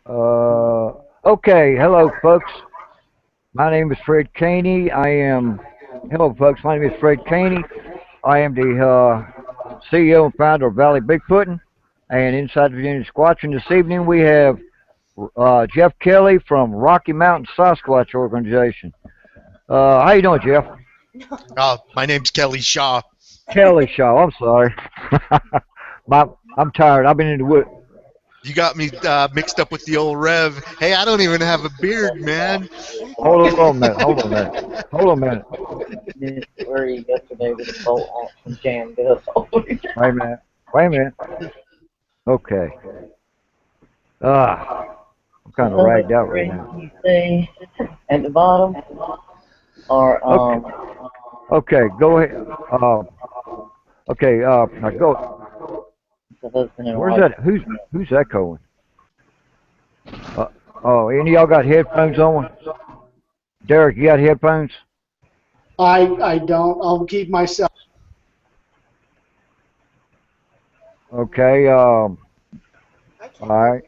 Uh, okay, hello, folks. My name is Fred Caney. Hello, folks. My name is Fred Caney. I am the CEO and founder of Valley Bigfooting and Inside Virginia Squatching. This evening we have Jeff Kelly from Rocky Mountain Sasquatch Organization. How you doing, Jeff? My name's Kelly Shaw. Kelly Shaw. I'm sorry. My, I'm tired. I've been in the wood. You got me mixed up with the old Rev. Hey, I don't even have a beard, man. Hold on a minute. Hold on a minute. Hold on a minute. Did worry yesterday with the bolt action jammed up. Wait a minute. Wait a minute. Okay. I'm kind of ragged out right now. You see at the bottom, or Okay. Okay. Go ahead. Okay. Now go. the husband and Where's wife. that? Who's echoing? Uh, oh, any of y'all got headphones on? Derek, you got headphones? I don't. I'll keep myself. Okay. All right.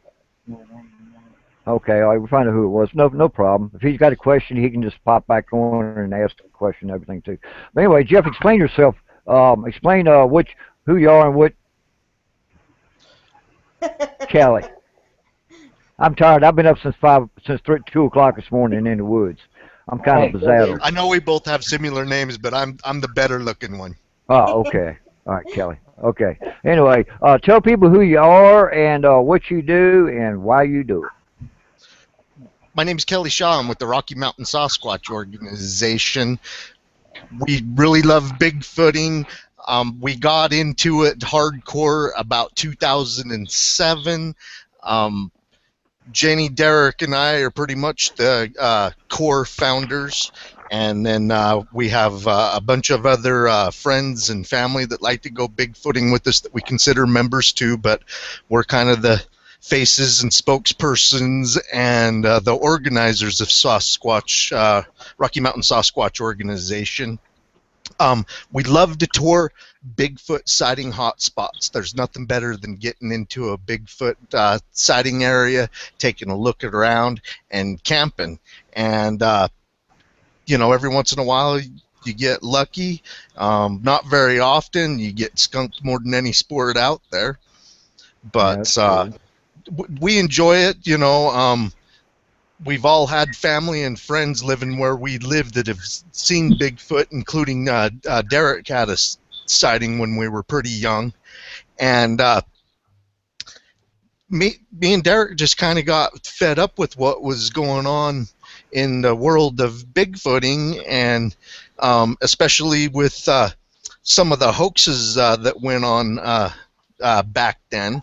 Okay. All right. We'll find out who it was. No problem. If he's got a question, he can just pop back on and ask a question and everything too. But anyway, Jeff, explain yourself. Explain who you are and what. Kelly. I'm tired. I've been up since 2 o'clock this morning in the woods. I'm kind of bezazzled. I know we both have similar names, but I'm the better looking one. Oh, okay. All right, Kelly. Okay. Anyway, tell people who you are and what you do and why you do it. My name's Kelly Shaw. I'm with the Rocky Mountain Sasquatch Organization. We really love bigfooting. We got into it hardcore about 2007. Jenny, Derek, and I are pretty much the core founders, and then we have a bunch of other friends and family that like to go bigfooting with us that we consider members too, but we're kind of the faces and spokespersons and the organizers of Sasquatch, Rocky Mountain Sasquatch Organization. We love to tour Bigfoot sighting hotspots. There's nothing better than getting into a Bigfoot sighting area, taking a look around, and camping. And, every once in a while you get lucky. Not very often. You get skunked more than any sport out there. But we enjoy it, we've all had family and friends living where we live that have seen Bigfoot, including Derek had a sighting when we were pretty young. And me and Derek just kind of got fed up with what was going on in the world of Bigfooting, and especially with some of the hoaxes that went on back then.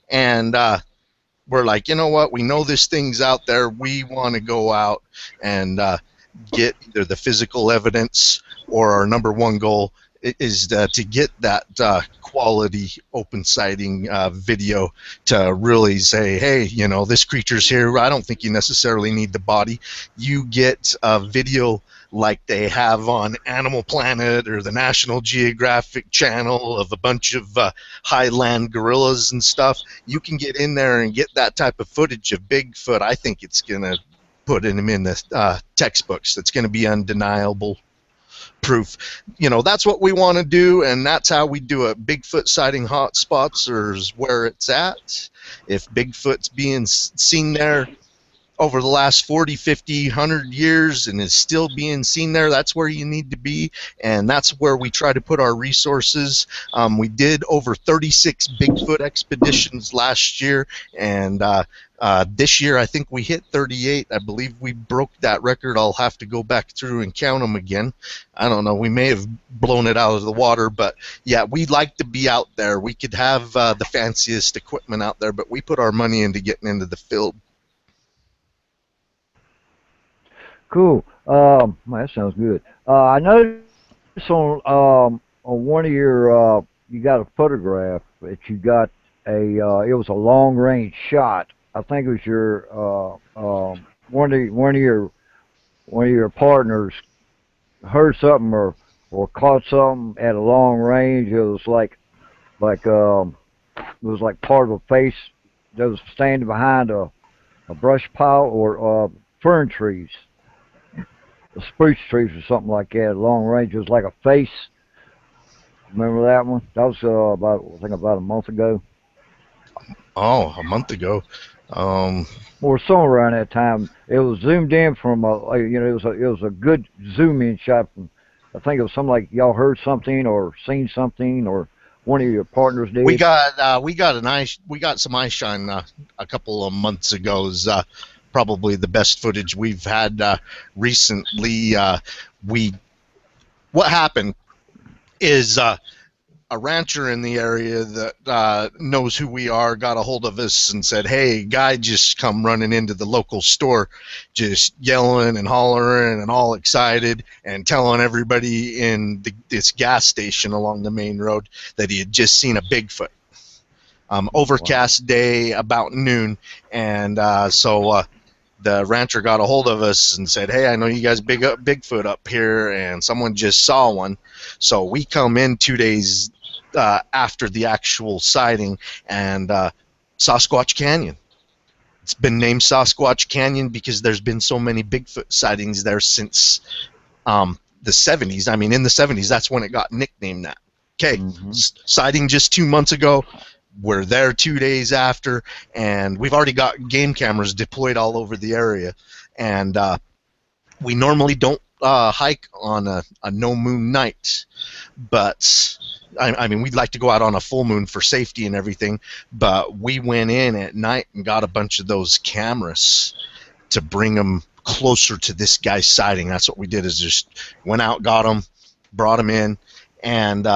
And we're like, you know what? We know this thing's out there. We want to go out and get either the physical evidence, or our number one goal is to get that quality open sighting video to really say, hey, this creature's here. I don't think you necessarily need the body. You get a video like they have on Animal Planet or the National Geographic Channel of a bunch of highland gorillas and stuff. You can get in there and get that type of footage of Bigfoot. I think it's going to put him in the textbooks. It's going to be undeniable proof. That's what we want to do, and that's how we do it. Bigfoot sighting hotspots is where it's at. If Bigfoot's being seen there over the last 40, 50, 100 years and is still being seen there, that's where you need to be, and that's where we try to put our resources. We did over 36 Bigfoot expeditions last year, and this year I think we hit 38. I believe we broke that record. I'll have to go back through and count them again. I don't know. We may have blown it out of the water, but yeah, we like to be out there. We could have the fanciest equipment out there, but we put our money into getting into the field. Cool. That sounds good. I noticed on one of your you got a photograph that you got it was a long range shot. I think it was your one of your partners heard something or caught something at a long range. It was like it was like part of a face that was standing behind a brush pile or fern trees, spruce trees or something like that. Long range, it was like a face. Remember that one? That was about, I think, about a month ago, Oh, a month ago. Um, or somewhere around that time. It was zoomed in from it was a good zoom in shot from. I think it was something like y'all heard something or seen something or one of your partners we did. got we got some eye shine a couple of months ago. Is probably the best footage we've had recently. We What happened is a rancher in the area that knows who we are got a hold of us and said, "Hey, guy just come running into the local store, just yelling and hollering and all excited and telling everybody in this gas station along the main road that he had just seen a Bigfoot." Overcast day, about noon, and so the rancher got a hold of us and said, "Hey, I know you guys big up Bigfoot up here, and someone just saw one." So we come in 2 days after the actual sighting and Sasquatch Canyon. It's been named Sasquatch Canyon because there's been so many Bigfoot sightings there since the 70s. I mean, in the 70s, that's when it got nicknamed that. Okay, sighting just 2 months ago. We're there 2 days after, and we've already got game cameras deployed all over the area. And we normally don't hike on a no moon night, but I mean, we'd like to go out on a full moon for safety and everything. But we went in at night and got a bunch of those cameras to bring them closer to this guy's sighting. That's what we did, is just went out, got them, brought them in, and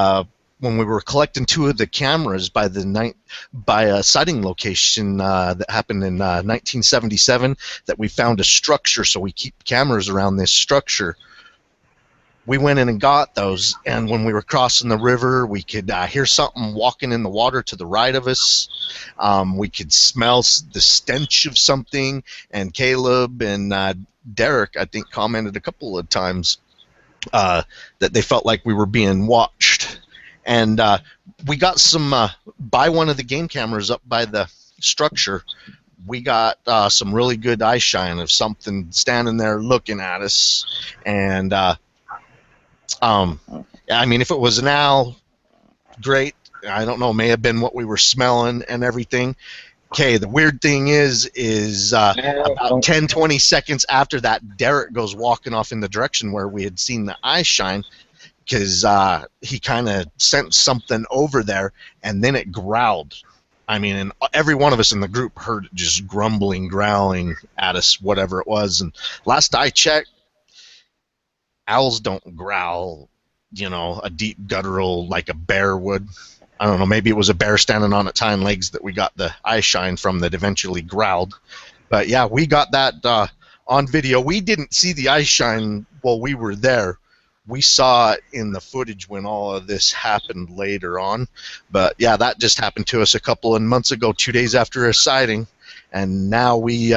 when we were collecting 2 of the cameras by a sighting location that happened in 1977, that we found a structure, so we keep cameras around this structure. We went in and got those, and when we were crossing the river, we could hear something walking in the water to the right of us. We could smell the stench of something, and Caleb and Derek, I think, commented a couple of times that they felt like we were being watched. And we got some, by one of the game cameras up by the structure, we got some really good eye shine of something standing there looking at us. And I mean, if it was an owl, great. I don't know, may have been what we were smelling and everything. Okay, the weird thing is about 10, 20 seconds after that, Derek goes walking off in the direction where we had seen the eye shine, because he kind of sensed something over there, and then it growled. I mean, and every one of us in the group heard it just grumbling, growling at us, whatever it was. And last I checked, owls don't growl, you know, a deep guttural like a bear would. I don't know, maybe it was a bear standing on its hind legs that we got the eye shine from that eventually growled. But yeah, we got that on video. We didn't see the eye shine while we were there. We saw it in the footage when all of this happened later on. But yeah, that just happened to us a couple of months ago, 2 days after a sighting. And now we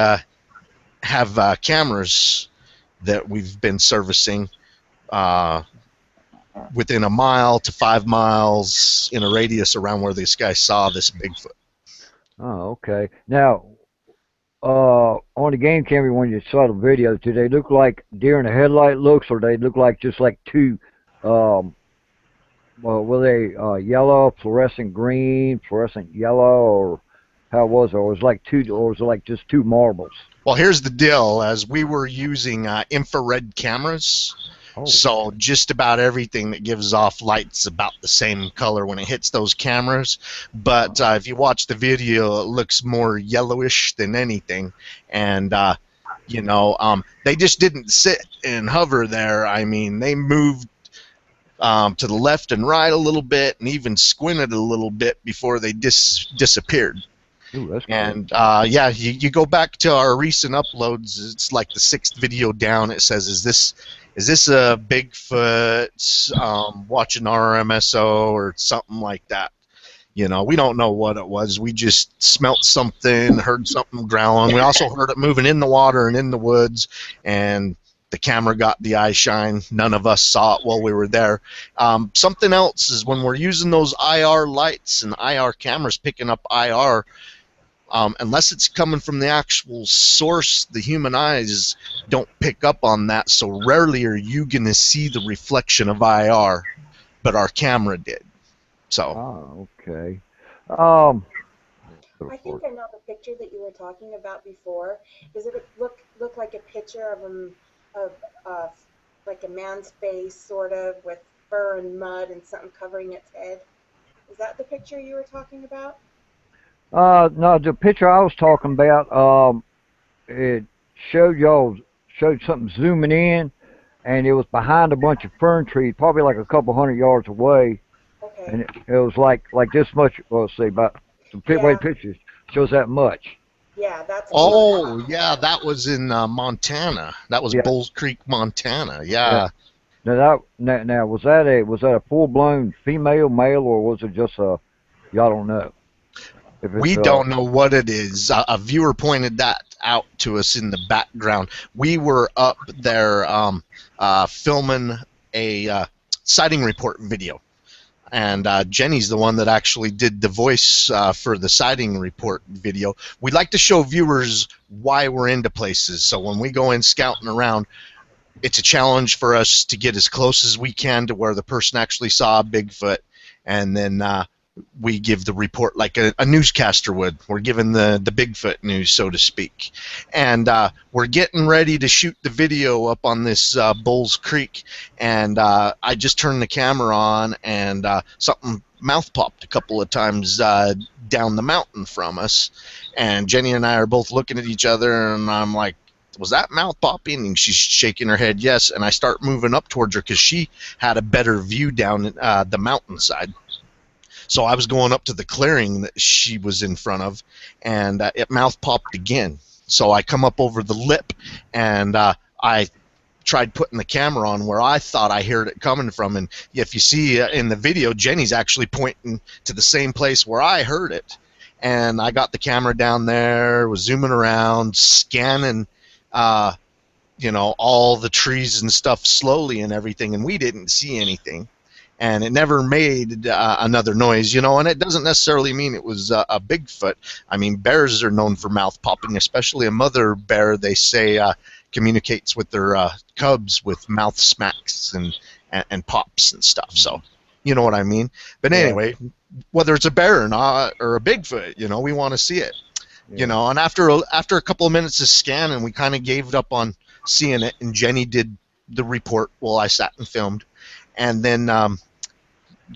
have cameras that we've been servicing within 1 mile to 5 miles in a radius around where this guy saw this Bigfoot. Oh, okay. Now, on the game camera, when you saw the video, did they look like deer in the headlight looks, or they look like just like two, well, were they yellow, fluorescent green, fluorescent yellow, or how was it? Or was it like two, or was it like just two marbles? Well, here's the deal. As we were using infrared cameras, so just about everything that gives off light's about the same color when it hits those cameras. But if you watch the video, it looks more yellowish than anything. And, you know, they just didn't sit and hover there. I mean, they moved to the left and right a little bit and even squinted a little bit before they disappeared. Ooh, that's cool. And yeah, you go back to our recent uploads. It's like the 6th video down. It says, "Is this a Bigfoot watching RMSO or something like that?" You know, we don't know what it was. We just smelt something, heard something growling. We also heard it moving in the water and in the woods, and the camera got the eye shine. None of us saw it while we were there. Something else is when we're using those IR lights and IR cameras picking up IR, unless it's coming from the actual source, the human eyes don't pick up on that. So rarely are you going to see the reflection of IR, but our camera did. So Oh, okay. Um, I think I know the picture that you were talking about before. Does it look like a picture of of like a man's face, sort of, with fur and mud and something covering its head? Is that the picture you were talking about? no, the picture I was talking about, it showed something zooming in, and it was behind a bunch of fern trees, probably like a couple hundred yards away, Okay. and it was like this much. Well, let's see, about the way Yeah, pictures shows that much. yeah, that's what I'm oh talking yeah, about. that was in Montana. That was Yeah, Bulls Creek, Montana. yeah. Yeah. Now was that a full blown female, male, or was it just a y'all don't know if it's We don't know what it is. A viewer pointed that out to us in the background. We were up there filming a sighting report video, and Jenny's the one that actually did the voice for the sighting report video. We like to show viewers why we're into places. So when we go in scouting around, it's a challenge for us to get as close as we can to where the person actually saw a Bigfoot, and then we give the report like a newscaster would. We're giving the Bigfoot news, so to speak. And we're getting ready to shoot the video up on this Bulls Creek, and I just turned the camera on, and something mouth popped a couple of times down the mountain from us. And Jenny and I are both looking at each other, and I'm like, was that mouth popping? And she's shaking her head yes. And I start moving up towards her because she had a better view down the mountainside. So I was going up to the clearing that she was in front of, and it mouth popped again. So I come up over the lip, and I tried putting the camera on where I thought I heard it coming from. And if you see in the video, Jenny's actually pointing to the same place where I heard it. And I got the camera down there, was zooming around, scanning all the trees and stuff slowly and everything, and we didn't see anything. And it never made another noise, and it doesn't necessarily mean it was a Bigfoot. I mean, bears are known for mouth popping, especially a mother bear, they say, communicates with their cubs with mouth smacks and pops and stuff. So, you know what I mean? But yeah, anyway, whether it's a bear or not, or a Bigfoot, we want to see it. yeah. And after a couple of minutes of scanning, we kind of gave up on seeing it, and Jenny did the report while I sat and filmed. And then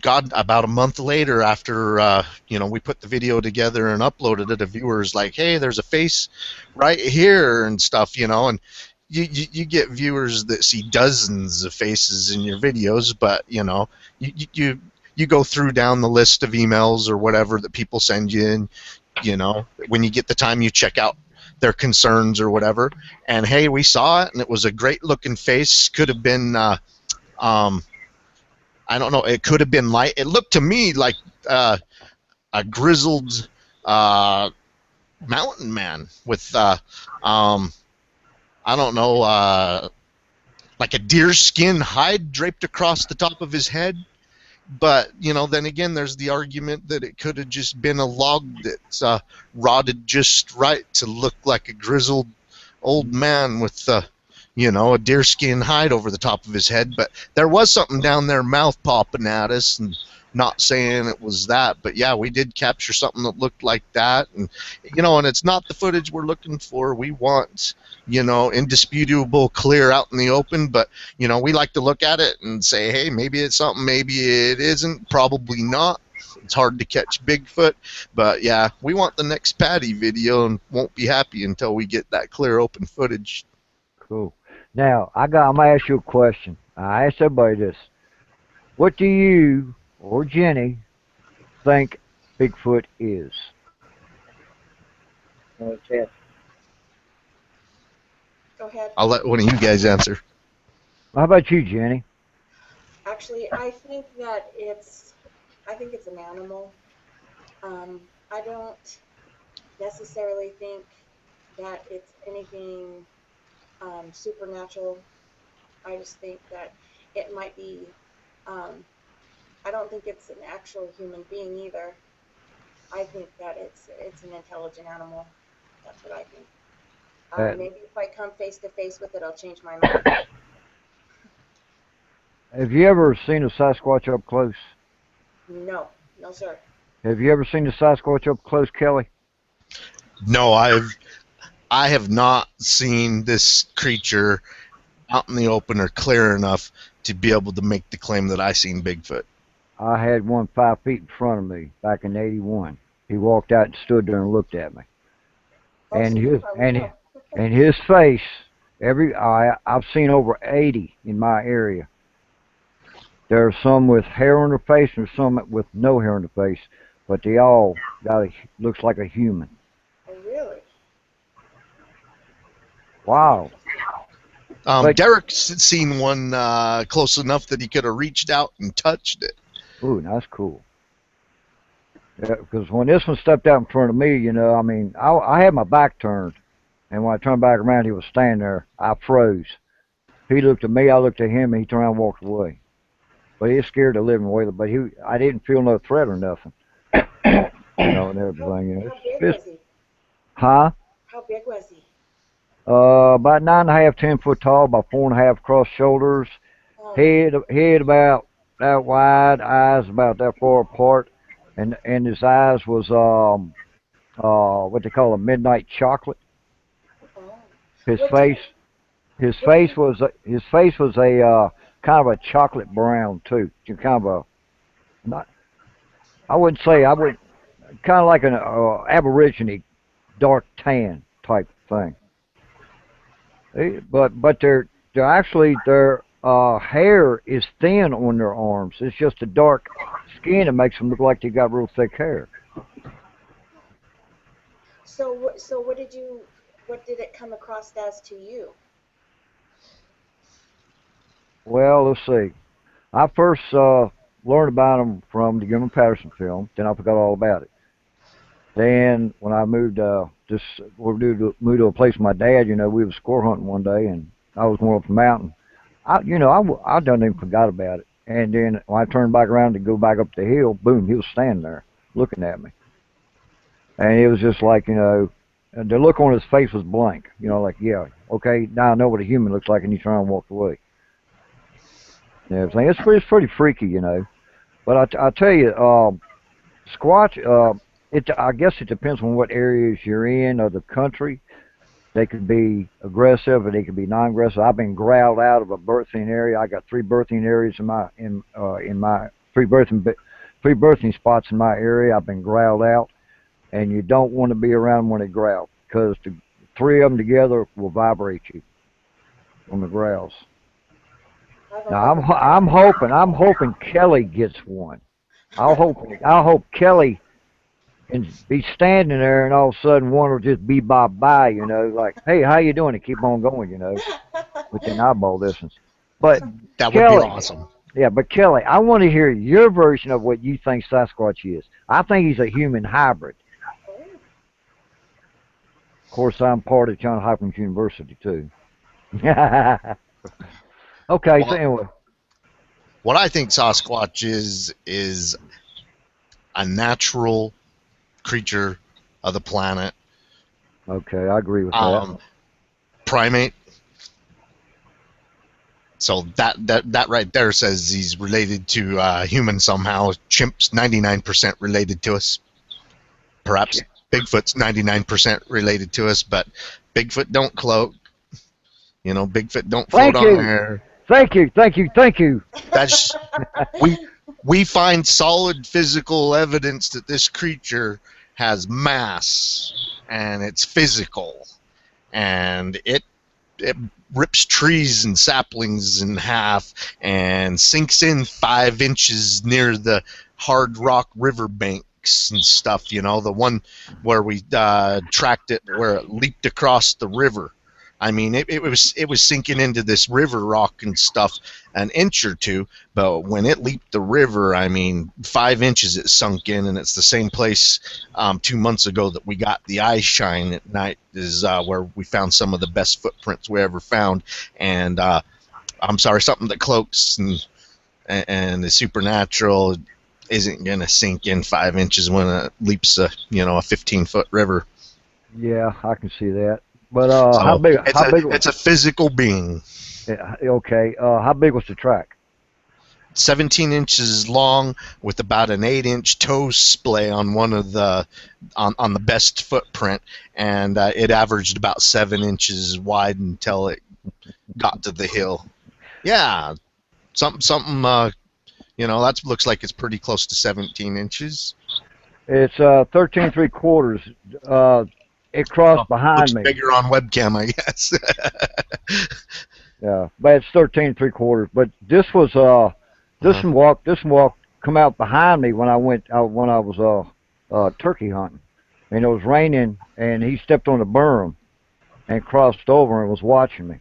God, about a month later, after we put the video together and uploaded it, a viewer's like, "Hey, there's a face right here," and stuff, and you get viewers that see dozens of faces in your videos, but you go through down the list of emails or whatever that people send you, and when you get the time, you check out their concerns or whatever, and hey, we saw it, and it was a great looking face. Could have been I don't know. It could have been light. It looked to me like a grizzled mountain man with I don't know, like a deer skin hide draped across the top of his head. But then again, there's the argument that it could have just been a log that's rotted just right to look like a grizzled old man with a deerskin hide over the top of his head. But there was something down there mouth popping at us, and not saying it was that, but yeah, we did capture something that looked like that. And and it's not the footage we're looking for. We want indisputable, clear, out in the open. But we like to look at it and say, hey, maybe it's something, maybe it isn't, probably not. It's hard to catch Bigfoot, but yeah, we want the next Patty video and won't be happy until we get that clear, open footage. Cool. Now I'm gonna ask you a question. I asked everybody this. What do you or Jenny think Bigfoot is? Okay. Go ahead. I'll let one of you guys answer. How about you, Jenny? Actually, I think it's an animal. I don't necessarily think that it's anything supernatural. I just think that it might be. Um, I don't think it's an actual human being either. I think that it's an intelligent animal. That's what I think. Uh, Maybe if I come face to face with it, I'll change my mind. have you ever seen a Sasquatch up close? No, no, sir. Have you ever seen a Sasquatch up close, Kelly? No, I have not seen this creature out in the open or clear enough to be able to make the claim that I seen Bigfoot. I had one 5 feet in front of me back in '81. He walked out and stood there and looked at me. Oh, And so you his probably know. and his face, I've seen over 80 in my area. There are some with hair on their face and some with no hair on their face, but they all looks like a human. Oh, really? Wow. But Derek's seen one close enough that he could have reached out and touched it. ooh, that's cool. Yeah, because when this one stepped out in front of me, I mean, I had my back turned, and when I turned back around, he was standing there. I froze. He looked at me, I looked at him, and he turned around and walked away. But he was scared to live away. But I didn't feel no threat or nothing. And everything. How big was he? Huh? How big was he? About 9.5, 10 foot tall, about 4.5 cross shoulders. Oh, Head about that wide, eyes about that far apart, and his eyes was what they call a midnight chocolate. oh. His What face did, his what did face was a kind of a chocolate brown too. Kind of a not I wouldn't say I would kind of like an aborigine dark tan type thing. But they're actually their hair is thin on their arms. It's just a dark skin that makes them look like they got real thick hair. so what did it come across as to you? Well, let's see. I first learned about them from the Gilman Patterson film. Then I forgot all about it. Then when I moved, moved to a place with my dad, we was squirrel hunting one day, and I was going up the mountain. I done even forgot about it. And then when I turned back around to go back up the hill, boom, he was standing there looking at me. And it was just like, and the look on his face was blank. Like, yeah, okay, now I know what a human looks like, and he turned and walked away. And everything. It's pretty freaky. But I tell you, Squatch, I guess it depends on what areas you're in of the country. They could be aggressive or they could be non-aggressive. I've been growled out of a birthing area. I got 3 birthing areas in my 3 birthing spots in my area. I've been growled out, and you don't want to be around them when they growl because the 3 of them together will vibrate you on the growls. Now I'm hoping Kelly gets one. I hope Kelly and be standing there, and all of a sudden one will just be by, like, hey, how you doing? And keep on going, within eyeball distance. But That would Kelly, be awesome. yeah, but Kelly, I want to hear your version of what you think Sasquatch is. I think he's a human hybrid. Of course, I'm part of Johns Hopkins University too. Okay, so Well, anyway, what I think Sasquatch is a natural creature of the planet. okay, I agree with that. Primate. So that right there says he's related to humans somehow. Chimp's 99% related to us. Perhaps Bigfoot's 99% related to us, but Bigfoot don't cloak. Bigfoot don't float on air. Thank you. That's we find solid physical evidence that this creature has mass and it's physical, and it rips trees and saplings in half and sinks in 5 inches near the hard rock riverbanks and stuff. The one where we tracked it, where it leaped across the river. I mean, it was sinking into this river rock and stuff an inch or two, but when it leaped the river, I mean, 5 inches it sunk in, and it's the same place 2 months ago that we got the eye shine at night is where we found some of the best footprints we ever found. And I'm sorry, something that cloaks and is supernatural. isn't going to sink in 5 inches when it leaps a 15-foot river. Yeah, I can see that. But how So big? it's How a big? it's a physical being. Okay. How big was the track? 17 inches long with about an 8-inch toe splay on one of the on the best footprint, and it averaged about 7 inches wide until it got to the hill. Yeah, something. That looks like it's pretty close to 17 inches. It's 13 3/4. It crossed Well, looks behind me. bigger on webcam, I guess. Yeah, but it's 13 3/4. But this was Uh-huh. this one walk come out behind me when I went out when I was turkey hunting, and it was raining, and he stepped on the berm and crossed over and was watching me.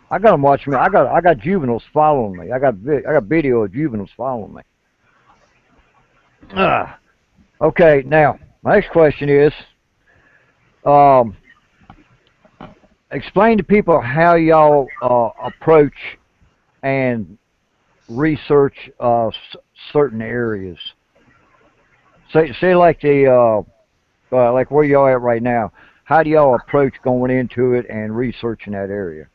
I got him watching me. I got juveniles following me. I got video of juveniles following me. Ah. Okay, now my next question is, um, explain to people how y'all approach and research certain areas. Say like like where y'all at right now. How do y'all approach going into it and researching that area,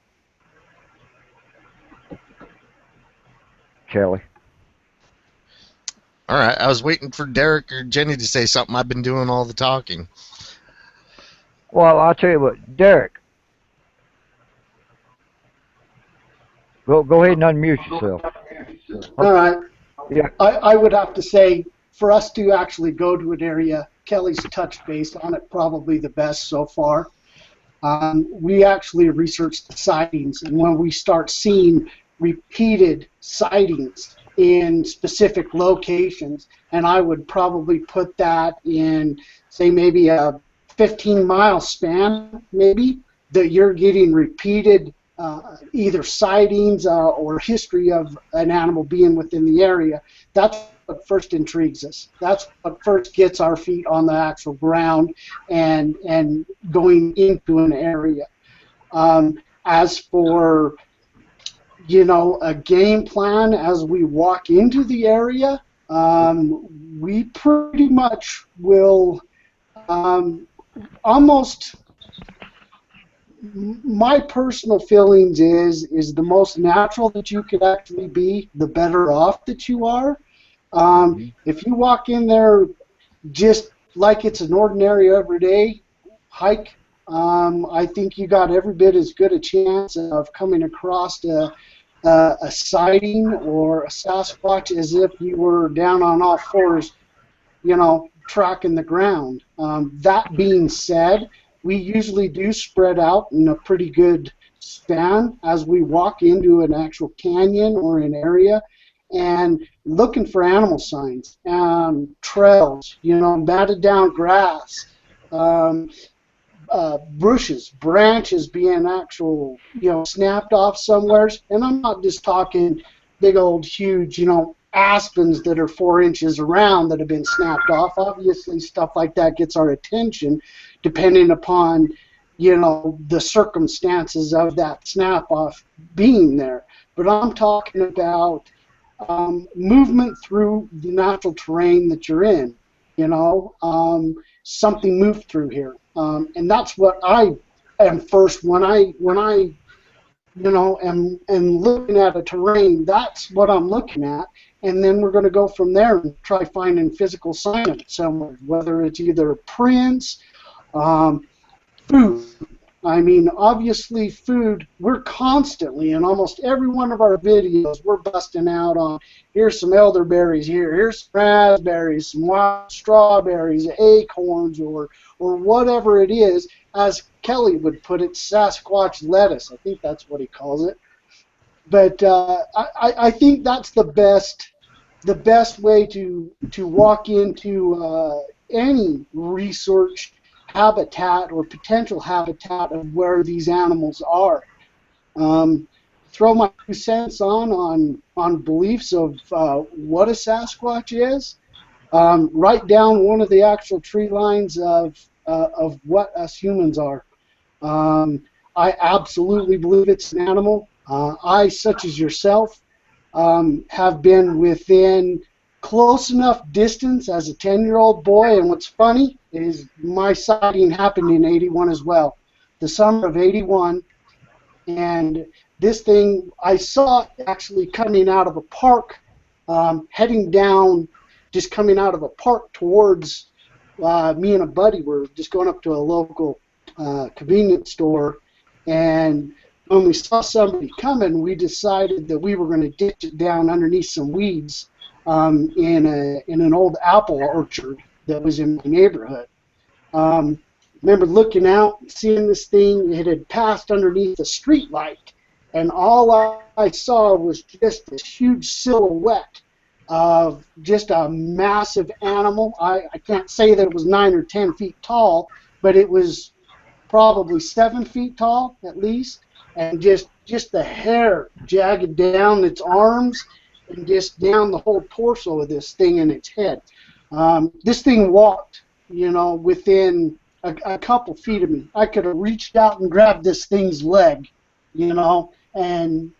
Kelly? All right, I was waiting for Derek or Jenny to say something. I've been doing all the talking. Well, I'll tell you what, Derek, go ahead and unmute yourself. All right. Yeah. I would have to say, for us to actually go to an area, Kelly's touched base on it probably the best so far. We actually research the sightings, and when we start seeing repeated sightings in specific locations, and I would probably put that in, say, maybe a 15-mile span, maybe, that you're getting repeated either sightings or history of an animal being within the area. That's what first intrigues us. That's what first gets our feet on the actual ground and going into an area. As for a game plan as we walk into the area, we pretty much will almost. My personal feelings is the most natural that you could actually be, the better off that you are. If you walk in there just like it's an ordinary everyday hike, I think you got every bit as good a chance of coming across a sighting or a Sasquatch as if you were down on all fours, tracking the ground. That being said, we usually do spread out in a pretty good span as we walk into an actual canyon or an area and looking for animal signs, trails, matted down grass, bushes, branches being actual, snapped off somewheres. And I'm not just talking big old huge, aspens that are 4 inches around that have been snapped off. Obviously, stuff like that gets our attention depending upon, the circumstances of that snap off being there. But I'm talking about movement through the natural terrain that you're in. Something moved through here, and that's what I am first when I am looking at a terrain. That's what I'm looking at, and then we're going to go from there and try finding physical sign of it somewhere, whether it's either prints, food. I mean, obviously food, we're constantly, in almost every one of our videos, we're busting out on, here's some elderberries here, here's some raspberries, some wild strawberries, acorns, or whatever it is. As Kelly would put it, Sasquatch lettuce. I think that's what he calls it. But I think that's the best way to walk into any research habitat or potential habitat of where these animals are. Throw my 2 cents on beliefs of what a Sasquatch is. Write down one of the actual tree lines of what us humans are. I absolutely believe it's an animal. I, such as yourself, have been within close enough distance as a 10-year-old boy, and what's funny is my sighting happened in 81 as well, the summer of 81, and this thing, I saw it actually coming out of a park, heading down, just coming out of a park towards me and a buddy were just going up to a local convenience store, and when we saw somebody coming, we decided that we were going to ditch it down underneath some weeds in an old apple orchard that was in my neighborhood. Remember looking out and seeing this thing. It had passed underneath a street light, and all I saw was just this huge silhouette of just a massive animal. I can't say that it was 9 or 10 feet tall, but it was probably 7 feet tall at least, and just the hair jagged down its arms and just down the whole torso of this thing and its head. This thing walked, within a couple feet of me. I could have reached out and grabbed this thing's leg, and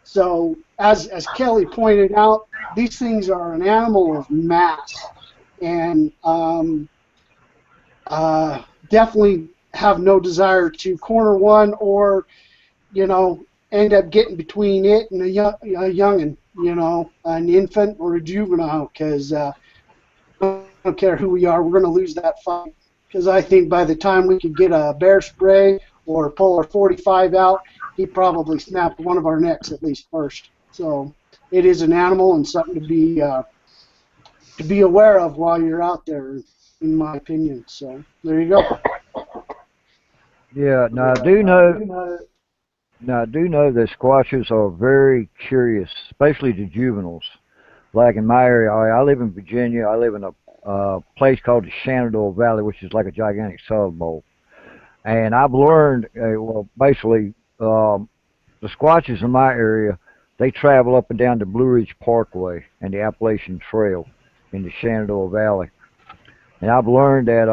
so as Kelly pointed out, these things are an animal of mass, and definitely have no desire to corner one or, end up getting between it and a youngin', an infant or a juvenile, because I don't care who we are, we're going to lose that fight. Because I think by the time we could get a bear spray or pull our 45 out, he'd probably snap one of our necks at least first. So it is an animal and something to be aware of while you're out there, in my opinion. So there you go. Yeah, now I do know. Now I do know that squatches are very curious, especially the juveniles. Like in my area, I live in Virginia. I live in a place called the Shenandoah Valley, which is like a gigantic salad bowl. And I've learned, basically, the squatches in my area, they travel up and down the Blue Ridge Parkway and the Appalachian Trail in the Shenandoah Valley. And I've learned that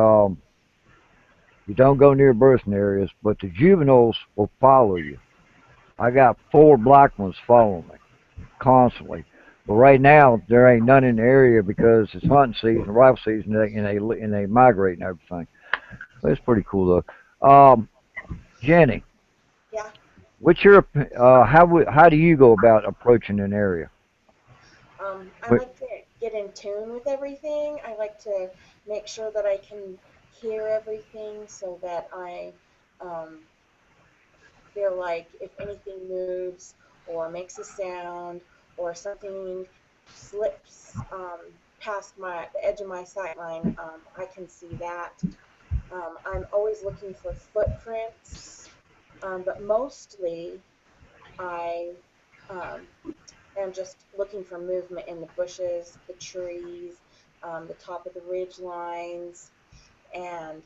you don't go near birthing areas, but the juveniles will follow you. I got 4 black ones following me constantly. But right now, there ain't none in the area because it's hunting season, rifle season, and they migrate and everything. But it's pretty cool, though. Jenny, Yeah. what's your how do you go about approaching an area? I What, like to get in tune with everything. I like to make sure that I can hear everything so that I um, feel like if anything moves or makes a sound or something slips past the edge of my sight line, I can see that. I'm always looking for footprints, but mostly I um, am just looking for movement in the bushes, the trees, the top of the ridge lines, and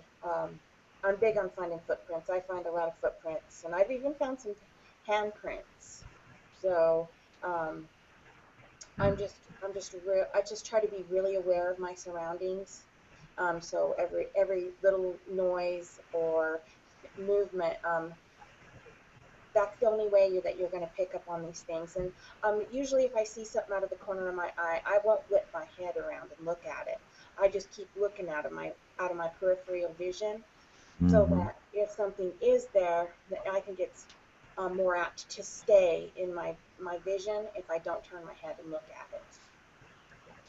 I'm big on finding footprints. I find a lot of footprints, and I've even found some handprints. So um, I just try to be really aware of my surroundings. So every little noise or movement, that's the only way that you're going to pick up on these things. And usually, if I see something out of the corner of my eye, I won't whip my head around and look at it. I just keep looking out of my peripheral vision, so hmm that if something is there, that I can get more apt to stay in my vision if I don't turn my head and look at it.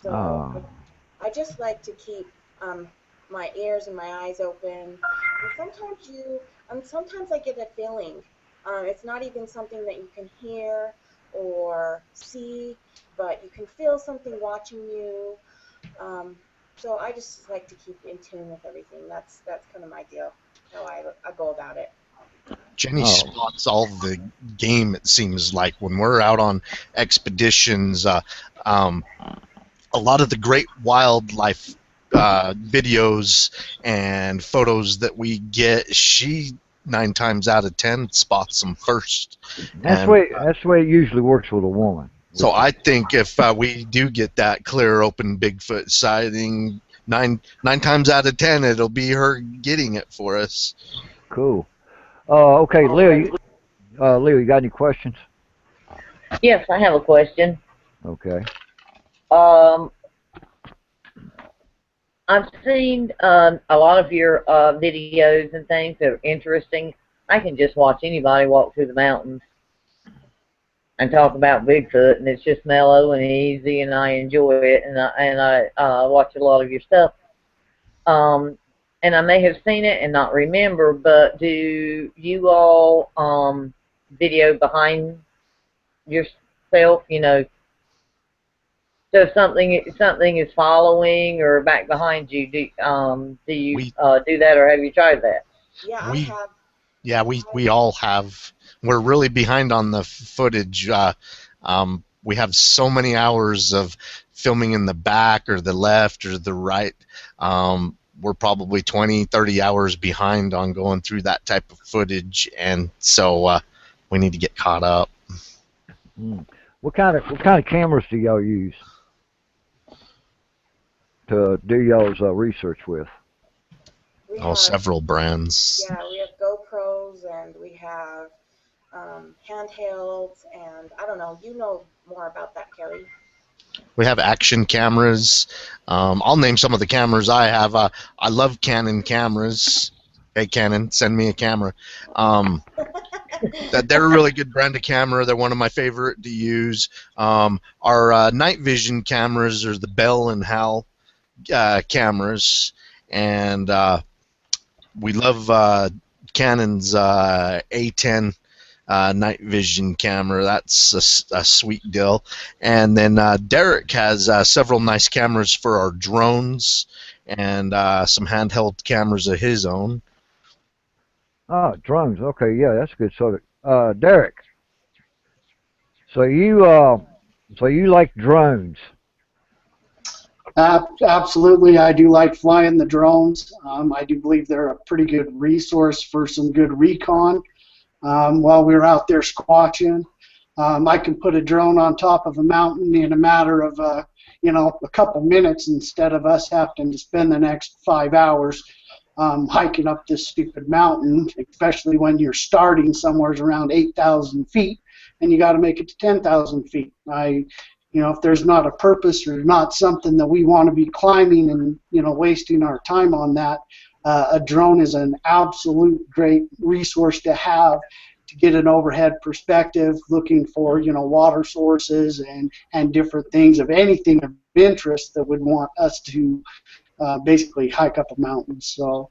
So Ah, I just like to keep my ears and my eyes open. And sometimes I get a feeling. It's not even something that you can hear or see, but you can feel something watching you. Um, so I just like to keep in tune with everything. That's kind of my deal, how I go about it. Jenny oh, spots all the game, it seems like, when we're out on expeditions. Um, a lot of the great wildlife videos and photos that we get, she 9 times out of 10 spots them first. And that's the way it usually works with a woman. so With I think if we do get that clear open Bigfoot sighting, nine times out of 10 it'll be her getting it for us. cool. Okay, Leo, you got any questions? Yes, I have a question. Okay. Um, I've seen a lot of your videos and things that are interesting. I can just watch anybody walk through the mountains and talk about Bigfoot, and it's just mellow and easy, and I enjoy it, and I watch a lot of your stuff. Um, and I may have seen it and not remember, but do you all video behind yourself? You know, so if something is following or back behind you, do you We do that, or have you tried that? Yeah, I we have. yeah, we all have. We're really behind on the footage. We have so many hours of filming in the back or the left or the right. We're probably 20, 30 hours behind on going through that type of footage, and so we need to get caught up. Mm. What kind of cameras do y'all use to do y'all's research with? We Oh, have, several brands. yeah, we have GoPros and we have handhelds, and I don't know. You know more about that, Kelly. We have action cameras. I'll name some of the cameras I have. I love Canon cameras. Hey, Canon, send me a camera. They're a really good brand of camera. They're one of my favorite to use. Our night vision cameras are the Bell and Hal cameras, and we love Canon's A10 night vision camera. That's a sweet deal. And then Derek has several nice cameras for our drones and some handheld cameras of his own. Ah, drones. Okay, yeah, that's a good subject. Derek, so you like drones? Absolutely, I do like flying the drones. I do believe they're a pretty good resource for some good recon. While we're out there squatching, I can put a drone on top of a mountain in a matter of a couple minutes instead of us having to spend the next 5 hours hiking up this stupid mountain, especially when you're starting somewhere around 8,000 feet and you got to make it to 10,000 feet. If there's not a purpose or not something that we want to be climbing and wasting our time on that, a drone is an absolute great resource to have to get an overhead perspective, looking for water sources and different things of anything of interest that would want us to basically hike up a mountain. So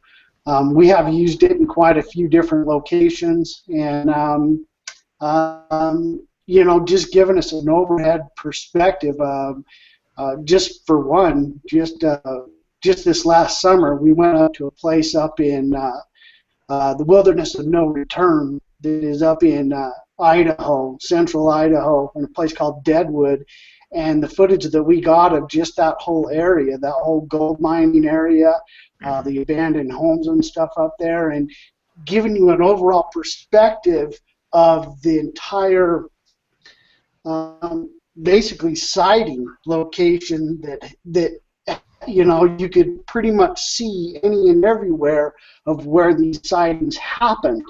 we have used it in quite a few different locations, and just giving us an overhead perspective. Just for one, just this last summer, we went up to a place up in the Wilderness of No Return that is up in Idaho, central Idaho, in a place called Deadwood. And the footage that we got of just that whole area, that whole gold mining area, the abandoned homes and stuff up there, and giving you an overall perspective of the entire basically sighting location that you could pretty much see any and everywhere of where these sightings happened.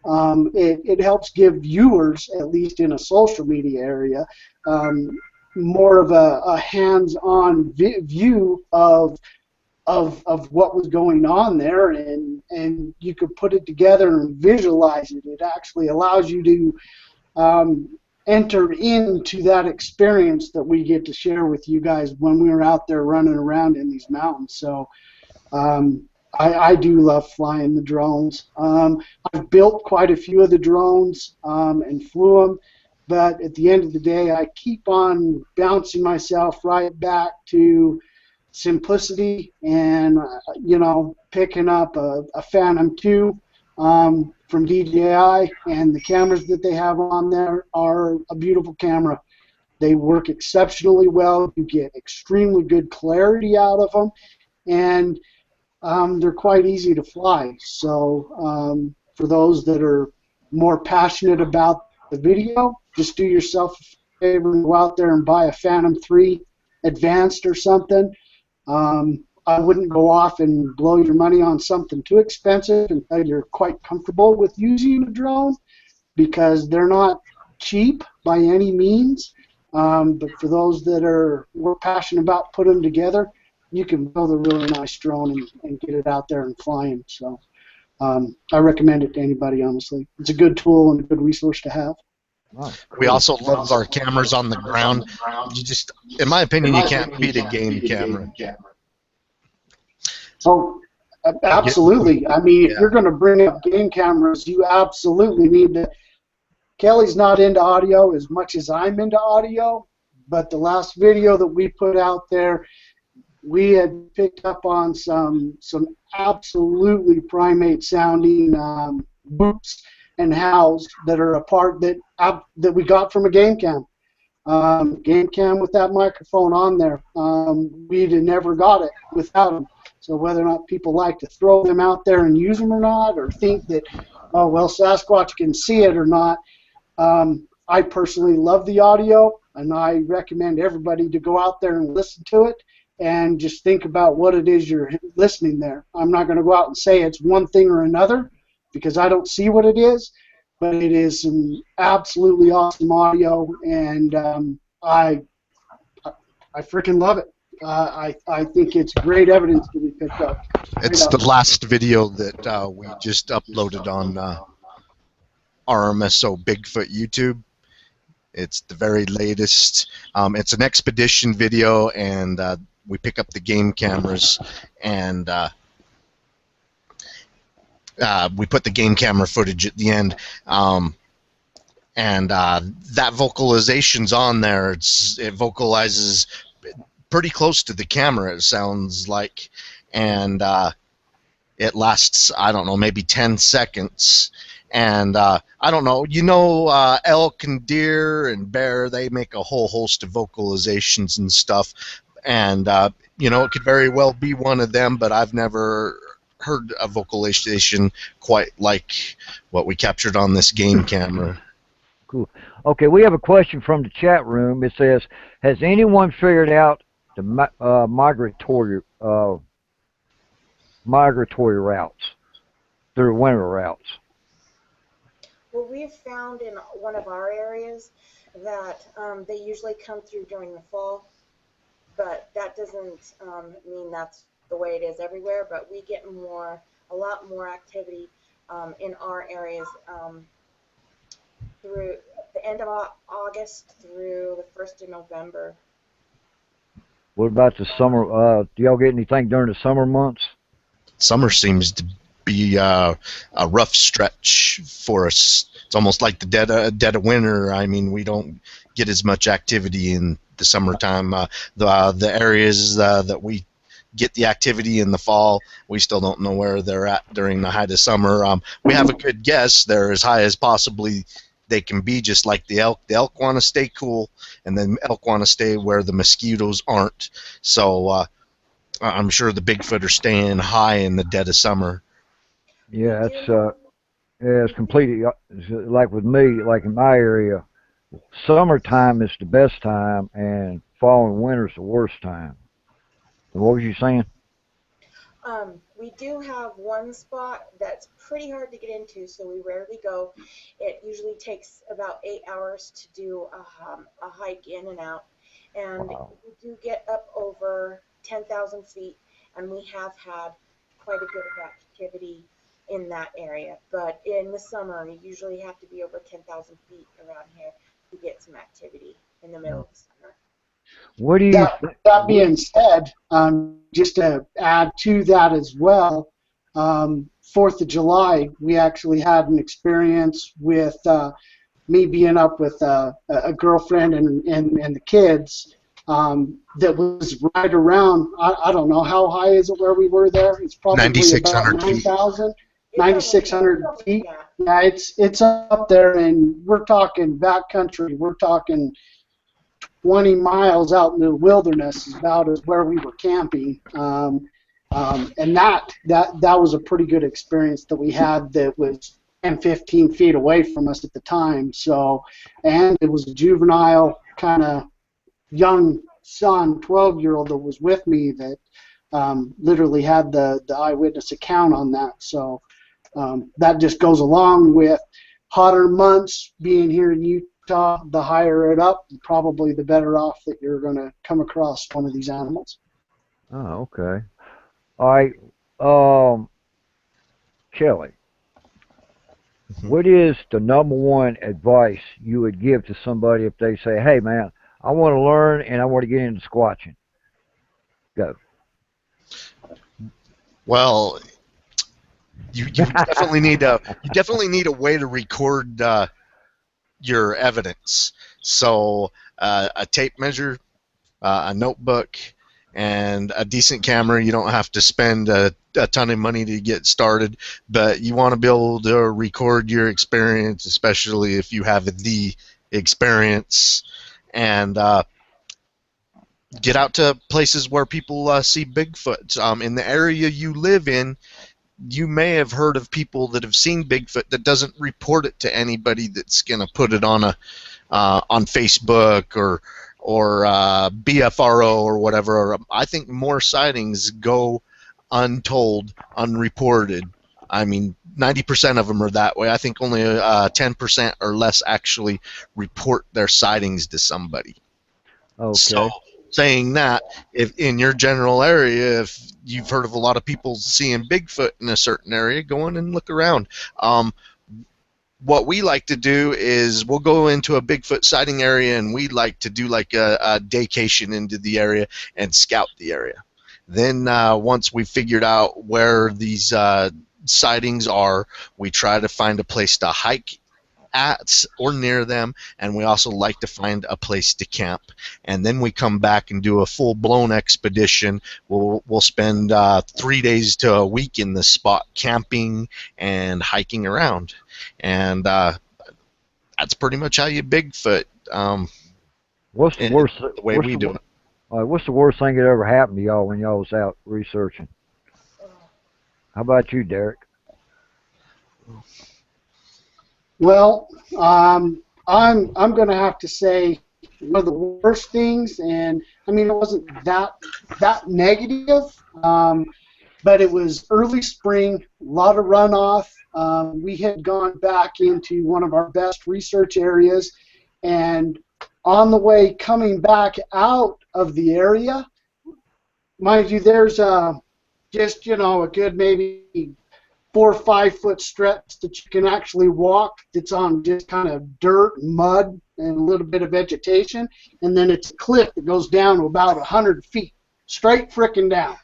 It helps give viewers, at least in a social media area, more of a hands-on view of what was going on there, and you could put it together and visualize it. It actually allows you to enter into that experience that we get to share with you guys when we were out there running around in these mountains. So I do love flying the drones. I've built quite a few of the drones and flew them, but at the end of the day, I keep on bouncing myself right back to simplicity and picking up a Phantom 2 from DJI, and the cameras that they have on there are a beautiful camera. They work exceptionally well. You get extremely good clarity out of them, and they're quite easy to fly. So for those that are more passionate about the video, just do yourself a favor and go out there and buy a Phantom 3 Advanced or something. I wouldn't go off and blow your money on something too expensive until you're quite comfortable with using a drone, because they're not cheap by any means. But for those that are more passionate about putting them together, you can build a really nice drone and get it out there and flying. So I recommend it to anybody, honestly. It's a good tool and a good resource to have. Oh, We cool. also love our cameras on the ground. You just, in my opinion, you can't beat a game camera. Oh, Get, absolutely. I mean, if yeah. you're going to bring up game cameras, you absolutely need to. Kelly's not into audio as much as I'm into audio, but the last video that we put out there, we had picked up on some absolutely primate sounding whoops and howls that are a part that we got from a game cam. Game cam with that microphone on there. We'd have never got it without them. So whether or not people like to throw them out there and use them or not, or think that, oh well, Sasquatch can see it or not, I personally love the audio, and I recommend everybody to go out there and listen to it and just think about what it is you're listening there. I'm not going to go out and say it's one thing or another because I don't see what it is, but it is some absolutely awesome audio, and I freaking love it. I think it's great evidence to be picked up. It's the last video that we just uploaded on RMSO Bigfoot YouTube. It's the very latest. It's an expedition video, and we pick up the game cameras, and we put the game camera footage at the end. And that vocalization's on there. It vocalizes pretty close to the camera, it sounds like, and it lasts, I don't know, maybe 10 seconds. And I don't know, elk and deer and bear, they make a whole host of vocalizations and stuff, and it could very well be one of them, but I've never heard a vocalization quite like what we captured on this game camera. Cool. Okay, we have a question from the chat room. It says, has anyone figured out the migratory routes, through winter routes? Well, we've found in one of our areas that they usually come through during the fall, but that doesn't mean that's the way it is everywhere, but we get a lot more activity in our areas through the end of August through the 1st of November. What about the summer? Do y'all get anything during the summer months? Summer seems to be a rough stretch for us. It's almost like the dead of winter. I mean, we don't get as much activity in the summertime. The areas that we get the activity in the fall, we still don't know where they're at during the height of summer. We have a good guess. They're as high as possibly they can be, just like the elk. The elk want to stay cool, and then elk want to stay where the mosquitoes aren't. So I'm sure the Bigfoot are staying high in the dead of summer. Yeah, it's completely like with me, like in my area, summertime is the best time, and fall and winter is the worst time. What was you saying? We do have one spot that's pretty hard to get into, so we rarely go. It usually takes about 8 hours to do a hike in and out, and Wow. we do get up over 10,000 feet, and we have had quite a bit of activity in that area. But in the summer, you usually have to be over 10,000 feet around here to get some activity in the middle of the summer. What do you? That being said, just to add to that as well, 4th of July, we actually had an experience with me being up with a girlfriend and the kids that was right around, I don't know, how high is it where we were there? It's probably 9,600 about feet. 9,600 feet. Yeah, it's up there, and we're talking backcountry. We're talking 20 miles out in the wilderness is about as where we were camping, and that was a pretty good experience that we had. That was 10, 15 feet away from us at the time. So, and it was a juvenile kind of young son, 12-year-old that was with me that literally had the eyewitness account on that. So that just goes along with hotter months being here in Utah. The higher it up, probably the better off that you're going to come across one of these animals. Oh, okay. All right. Um, Kelly, Mhm. what is the number one advice you would give to somebody if they say, "Hey, man, I want to learn and I want to get into squatching"? Go. Well, you definitely need a way to record your evidence. So a tape measure, a notebook, and a decent camera. You don't have to spend a ton of money to get started, but you want to be able to record your experience, especially if you have the experience, and get out to places where people see Bigfoot. In the area you live in, you may have heard of people that have seen Bigfoot that doesn't report it to anybody that's going to put it on Facebook or BFRO or whatever. I think more sightings go untold, unreported. I mean, 90% of them are that way. I think only 10% or less actually report their sightings to somebody. So, Okay. saying that, if in your general area, if you've heard of a lot of people seeing Bigfoot in a certain area, go in and look around. Um, what we like to do is we'll go into a Bigfoot sighting area and we like to do like a daycation into the area and scout the area. Then once we've figured out where these sightings are, we try to find a place to hike at or near them, and we also like to find a place to camp. And then we come back and do a full-blown expedition. We'll spend 3 days to a week in the spot camping and hiking around. And that's pretty much how you Bigfoot. What's the In worst? the way What's we the do it. what's the worst thing that ever happened to y'all when y'all was out researching? How about you, Derek? Well, I'm going to have to say one of the worst things, and I mean it wasn't that negative, but it was early spring, a lot of runoff. We had gone back into one of our best research areas, and on the way coming back out of the area, mind you, there's just a good maybe 4 or 5 foot stretch that you can actually walk that's on just kind of dirt and mud and a little bit of vegetation, and then it's a cliff that goes down to about 100 feet straight frickin' down.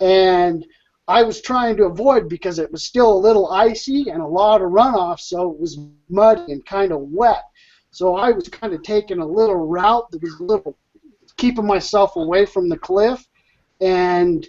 And I was trying to avoid because it was still a little icy and a lot of runoff, so it was muddy and kind of wet. So I was kind of taking a little route that was a little keeping myself away from the cliff, and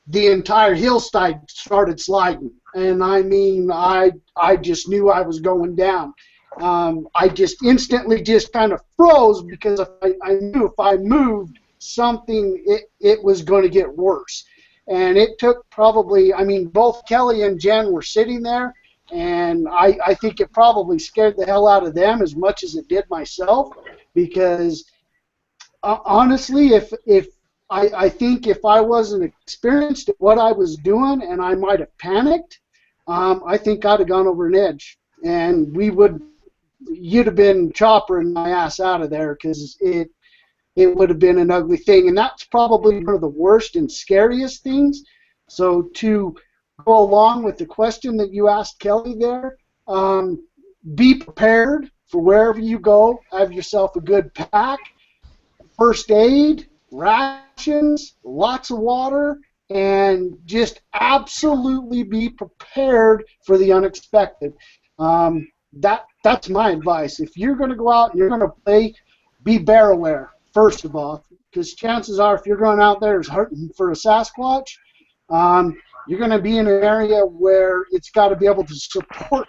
the entire hillside started sliding. And I mean, I just knew I was going down. I just instantly just kind of froze because if I knew if I moved something, it was going to get worse. And it took probably, I mean, both Kelly and Jen were sitting there, and I think it probably scared the hell out of them as much as it did myself, because honestly, if I think if I wasn't experienced at what I was doing and I might have panicked, I think I'd have gone over an edge, and you'd have been choppering my ass out of there because it would have been an ugly thing, and that's probably one of the worst and scariest things. So to go along with the question that you asked Kelly there, be prepared for wherever you go. Have yourself a good pack, first aid, rations, lots of water, and just absolutely be prepared for the unexpected. That's my advice. If you're going to go out and you're going to play, be bear aware, first of all, because chances are if you're going out there hunting for a Sasquatch, you're going to be in an area where it's got to be able to support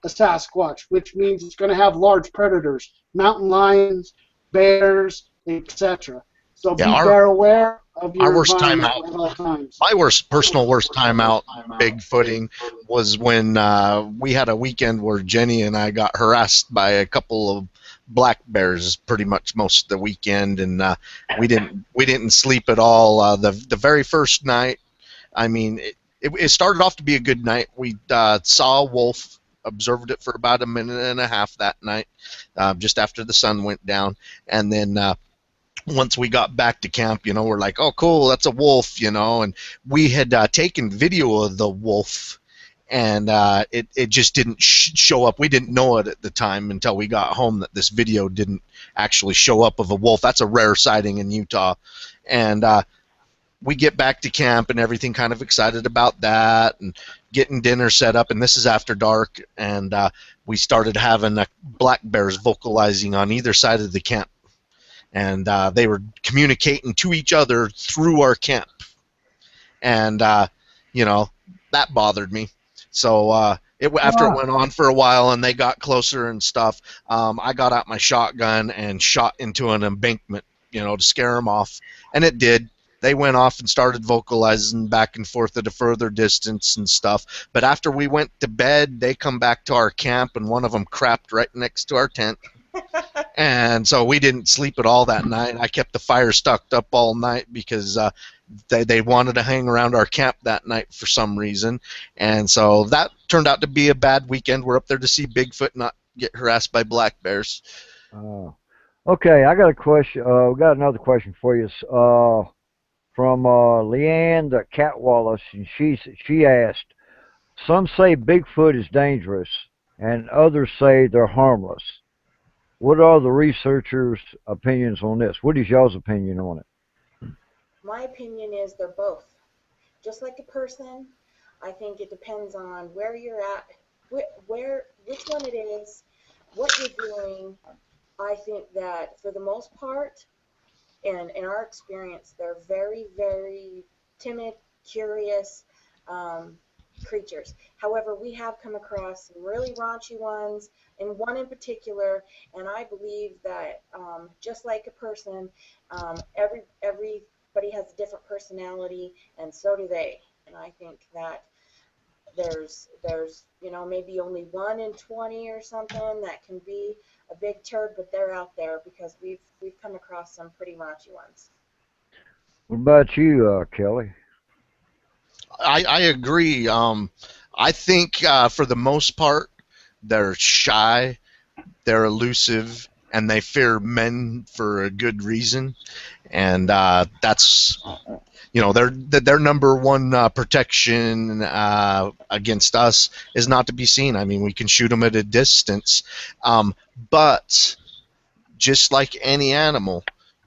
a Sasquatch, which means it's going to have large predators, mountain lions, bears, etc. So Yeah, be bear aware of our your worst time environment out, at all times. my personal worst time out Bigfooting was when we had a weekend where Jenny and I got harassed by a couple of black bears pretty much most of the weekend, and we didn't sleep at all. The very first night, I mean, it started off to be a good night. We saw a wolf, observed it for about a minute and a half that night, just after the sun went down, and then once we got back to camp, we're like, oh, cool, that's a wolf, and we had taken video of the wolf, and it just didn't show up. We didn't know it at the time until we got home that this video didn't actually show up of a wolf. That's a rare sighting in Utah. And we get back to camp and everything, kind of excited about that and getting dinner set up, and this is after dark, and we started having black bears vocalizing on either side of the camp, and they were communicating to each other through our camp, and that bothered me. So after it went on for a while and they got closer and stuff, I got out my shotgun and shot into an embankment, to scare them off, and it did. They went off and started vocalizing back and forth at a further distance and stuff. But after we went to bed, they come back to our camp, and one of them crapped right next to our tent. And so we didn't sleep at all that night. I kept the fire stuck up all night because they wanted to hang around our camp that night for some reason. And so that turned out to be a bad weekend. We're up there to see Bigfoot, not get harassed by black bears. Okay, I got a question. We got another question for you. From Leanne Catwallace, and she asked, some say Bigfoot is dangerous, and others say they're harmless. What are the researchers' opinions on this? What is y'all's opinion on it? My opinion is they're both. Just like a person, I think it depends on where you're at, which one it is, what you're doing. I think that for the most part, and in our experience, they're very, very timid, curious creatures. However, we have come across some really raunchy ones, and one in particular, and I believe that just like a person, everybody has a different personality, and so do they. And I think that there's maybe only 1 in 20 or something that can be a big turd, but they're out there because we've come across some pretty raunchy ones. What about you, Kelly? I agree. I think for the most part, they're shy, they're elusive, and they fear men for a good reason. And that's their number one protection against us is not to be seen. I mean, we can shoot them at a distance, but just like any animal,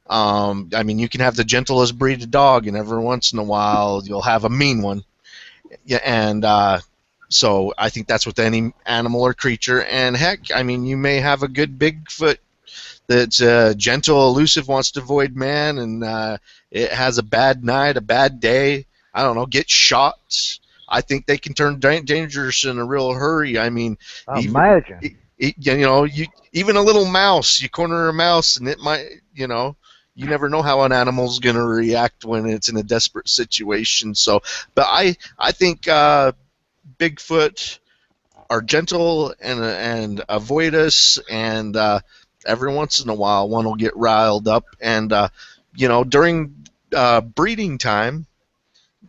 I mean, you can have the gentlest breed of dog, and every once in a while you'll have a mean one. Yeah, and so I think that's with any animal or creature. And heck, I mean, you may have a good Bigfoot that's gentle, elusive, wants to avoid man, and it has a bad night, a bad day. I don't know, get shot. I think they can turn dangerous in a real hurry. I mean, imagine. Even a little mouse, you corner a mouse, and it might, you never know how an animal's going to react when it's in a desperate situation. So, but I think Bigfoot are gentle and avoid us, and every once in a while one will get riled up, and during breeding time,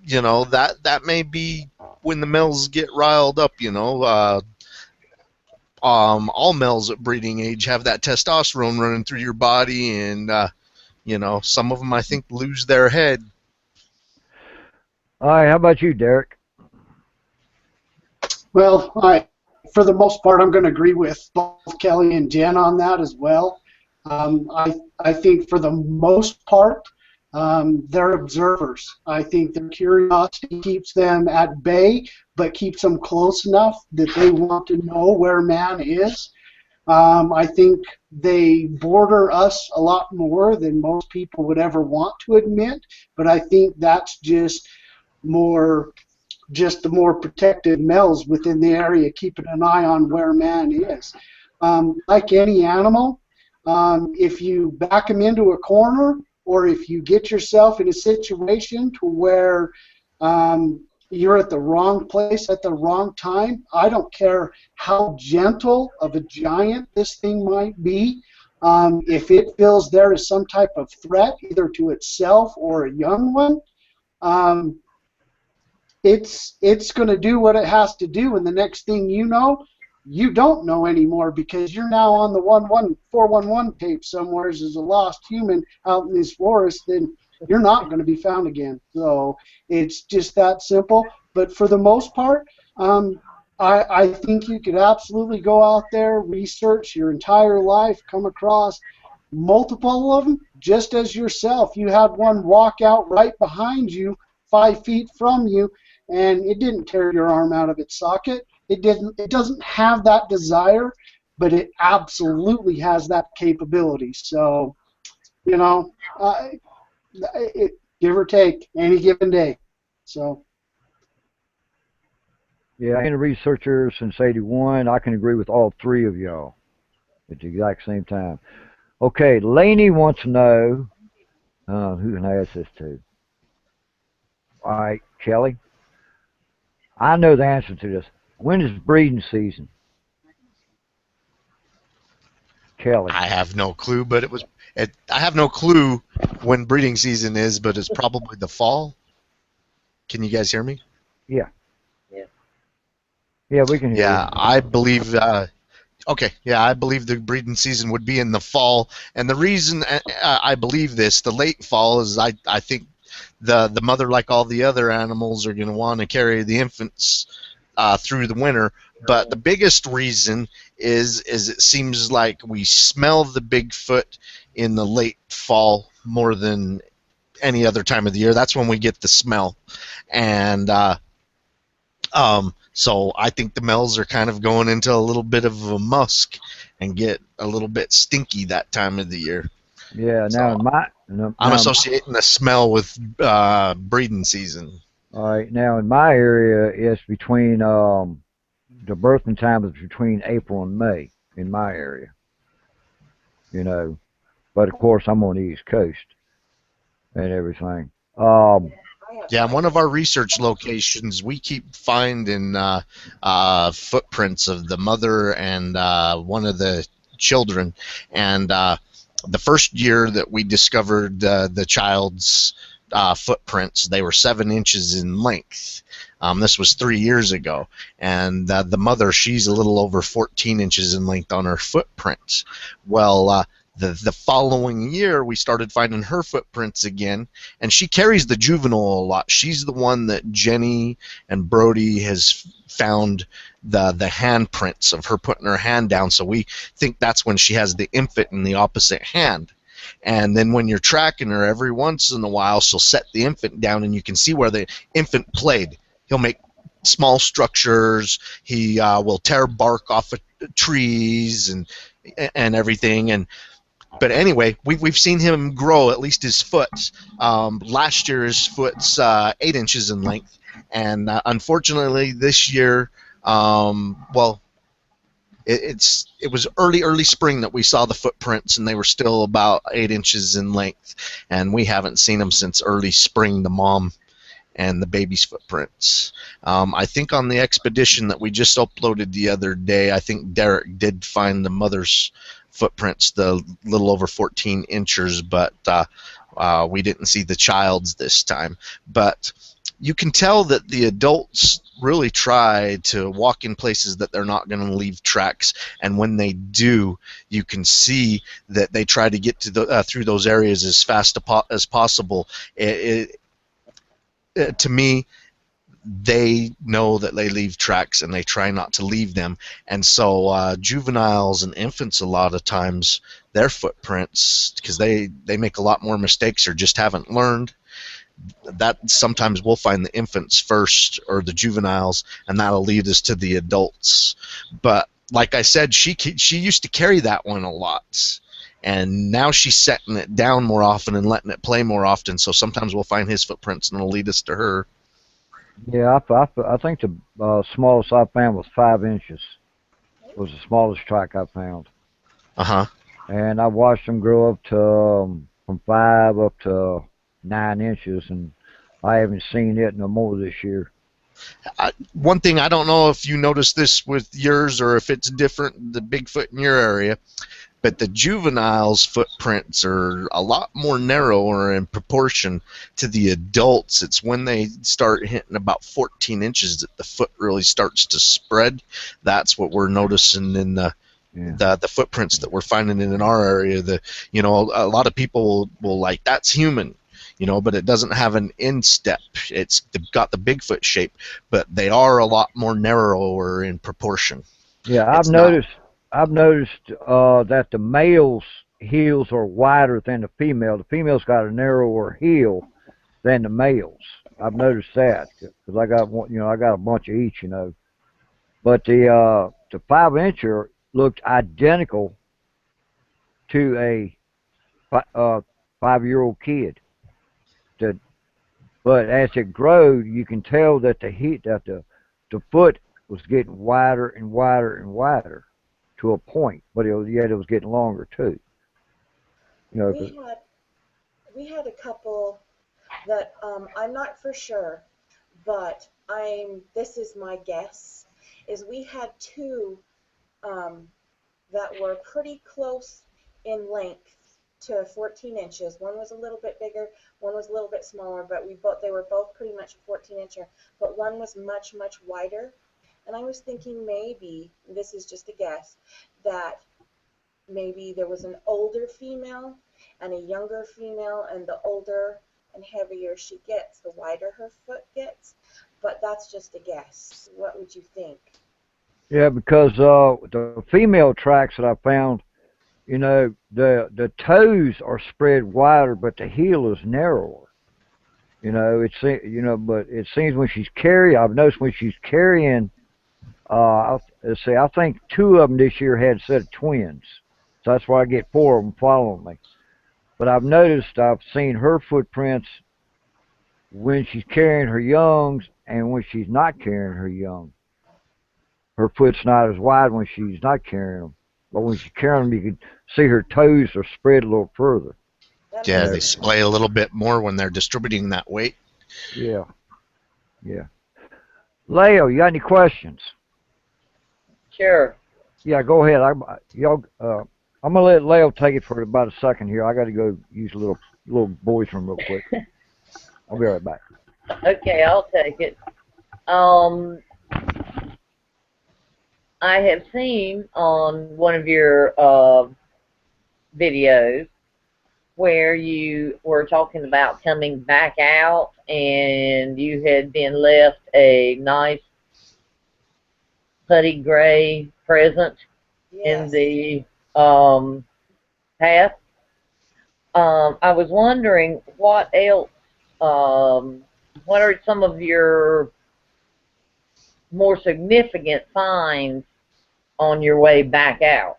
that may be when the males get riled up. All males at breeding age have that testosterone running through your body, and some of them, I think, lose their head. All right, how about you, Derek? Well, for the most part, I'm going to agree with both Kelly and Jen on that as well. I think for the most part, they're observers. I think their curiosity keeps them at bay, but keeps them close enough that they want to know where man is. I think they border us a lot more than most people would ever want to admit, but I think that's just the more protected males within the area keeping an eye on where man is. Like any animal, if you back them into a corner, or if you get yourself in a situation to where you're at the wrong place at the wrong time, I don't care how gentle of a giant this thing might be, if it feels there is some type of threat either to itself or a young one, it's going to do what it has to do, and the next thing you know, you don't know anymore because you're now on the 411 tape somewhere as a lost human out in this forest, then you're not going to be found again. So it's just that simple. But for the most part, I think you could absolutely go out there, research your entire life, come across multiple of them, just as yourself. You had one walk out right behind you, 5 feet from you, and it didn't tear your arm out of its socket. It didn't. It doesn't have that desire, but it absolutely has that capability. So, you know, give or take, any given day. So. Yeah, I've been a researcher since '81. I can agree with all three of y'all at the exact same time. Okay, Laney wants to know who can I ask this to? All right, Kelly. I know the answer to this. When is breeding season? Kelly. I have no clue, but I have no clue when breeding season is, but it's probably the fall. Can you guys hear me? Yeah. Yeah. Yeah, we can hear Yeah, you. I believe. Okay, yeah, I believe the breeding season would be in the fall, and the reason I believe this, the late fall, is I think the mother, like all the other animals, are going to want to carry the infants through the winter. But the biggest reason is it seems like we smell the Bigfoot in the late fall more than any other time of the year. That's when we get the smell, and so I think the males are kind of going into a little bit of a musk and get a little bit stinky that time of the year. Yeah, now So in my I'm associating the smell with breeding season. all right, now in my area it's between the birthing time is between April and May in my area. You know, but of course I'm on the East Coast and everything. I have Yeah, no one of idea. our research locations, we keep finding footprints of the mother and one of the children. And the first year that we discovered the child's footprints, they were 7 inches in length. This was 3 years ago. And the mother, she's a little over 14 inches in length on her footprints. Well, the following year, we started finding her footprints again, and she carries the juvenile a lot. She's the one that Jenny and Brody has found the handprints of her putting her hand down, so we think that's when she has the infant in the opposite hand. And then when you're tracking her, every once in a while, she'll set the infant down, and you can see where the infant played. He'll make small structures. He will tear bark off of trees and everything. But anyway, we've seen him grow, at least his foot. Last year, his foot's 8 inches in length, and unfortunately, this year, well, it was early spring that we saw the footprints, and they were still about 8 inches in length, and we haven't seen them since early spring. The mom and the baby's footprints. I think on the expedition that we just uploaded the other day, I think Derek did find the mother's footprints, the little over 14 inches, but we didn't see the child's this time. But you can tell that the adults really try to walk in places that they're not going to leave tracks, and when they do, you can see that they try to get to the through those areas as fast as possible. To me, they know that they leave tracks and they try not to leave them. And so juveniles and infants, a lot of times, their footprints, because they make a lot more mistakes or just haven't learned, that sometimes we'll find the infants first or the juveniles, and that'll lead us to the adults. But like I said, she used to carry that one a lot. And now she's setting it down more often and letting it play more often. So sometimes we'll find his footprints and it'll lead us to her. Yeah, I think the smallest I found was 5 inches. Was the smallest track I found, Uh-huh. and I watched them grow up to from 5 up to 9 inches, and I haven't seen it no more this year. One thing, I don't know if you noticed this with yours or if it's different, the Bigfoot in your area. but the juveniles' footprints are a lot more narrower in proportion to the adults. It's when they start hitting about 14 inches that the foot really starts to spread. That's what we're noticing in the footprints that we're finding in our area. A lot of people will like, that's human, but it doesn't have an instep. It's got the Bigfoot shape, but they are a lot more narrower in proportion. Yeah, It's not. I've noticed that the male's heels are wider than the female. The female's got a narrower heel than the males. I've noticed that because I got one, I got a bunch of each, But the 5-incher looked identical to a 5-year-old kid. The, but as it grows, you can tell that the foot was getting wider and wider and wider to a point, but yet it was getting longer too. We had we had a couple that I'm not for sure, but this is my guess, is we had two um, that were pretty close in length to 14 inches. One was a little bit bigger, one was a little bit smaller, but they were both pretty much 14-incher, but one was much, much wider. And I was thinking maybe, this is just a guess, that maybe there was an older female and a younger female, and the older and heavier she gets, the wider her foot gets. But that's just a guess. What would you think? Yeah, because the female tracks that I found, the toes are spread wider, but the heel is narrower. But it seems when she's carrying, I've noticed when she's carrying, let's see, I think 2 of them this year had a set of twins, so that's why I get 4 of them following me. But I've seen her footprints when she's carrying her youngs and when she's not carrying her young. Her foot's not as wide when she's not carrying them, but when she's carrying them, you can see her toes are spread a little further. Yeah, they splay a little bit more when they're distributing that weight. Yeah, yeah. Leo, you got any questions? Sure. Yeah, go ahead. I'm gonna let Leo take it for about a second here. I got to go use a little boys' room real quick. I'll be right back. Okay, I'll take it. I have seen on one of your videos where you were talking about coming back out, and you had been left a nice putty gray present in the path. I was wondering what else, what are some of your more significant finds on your way back out?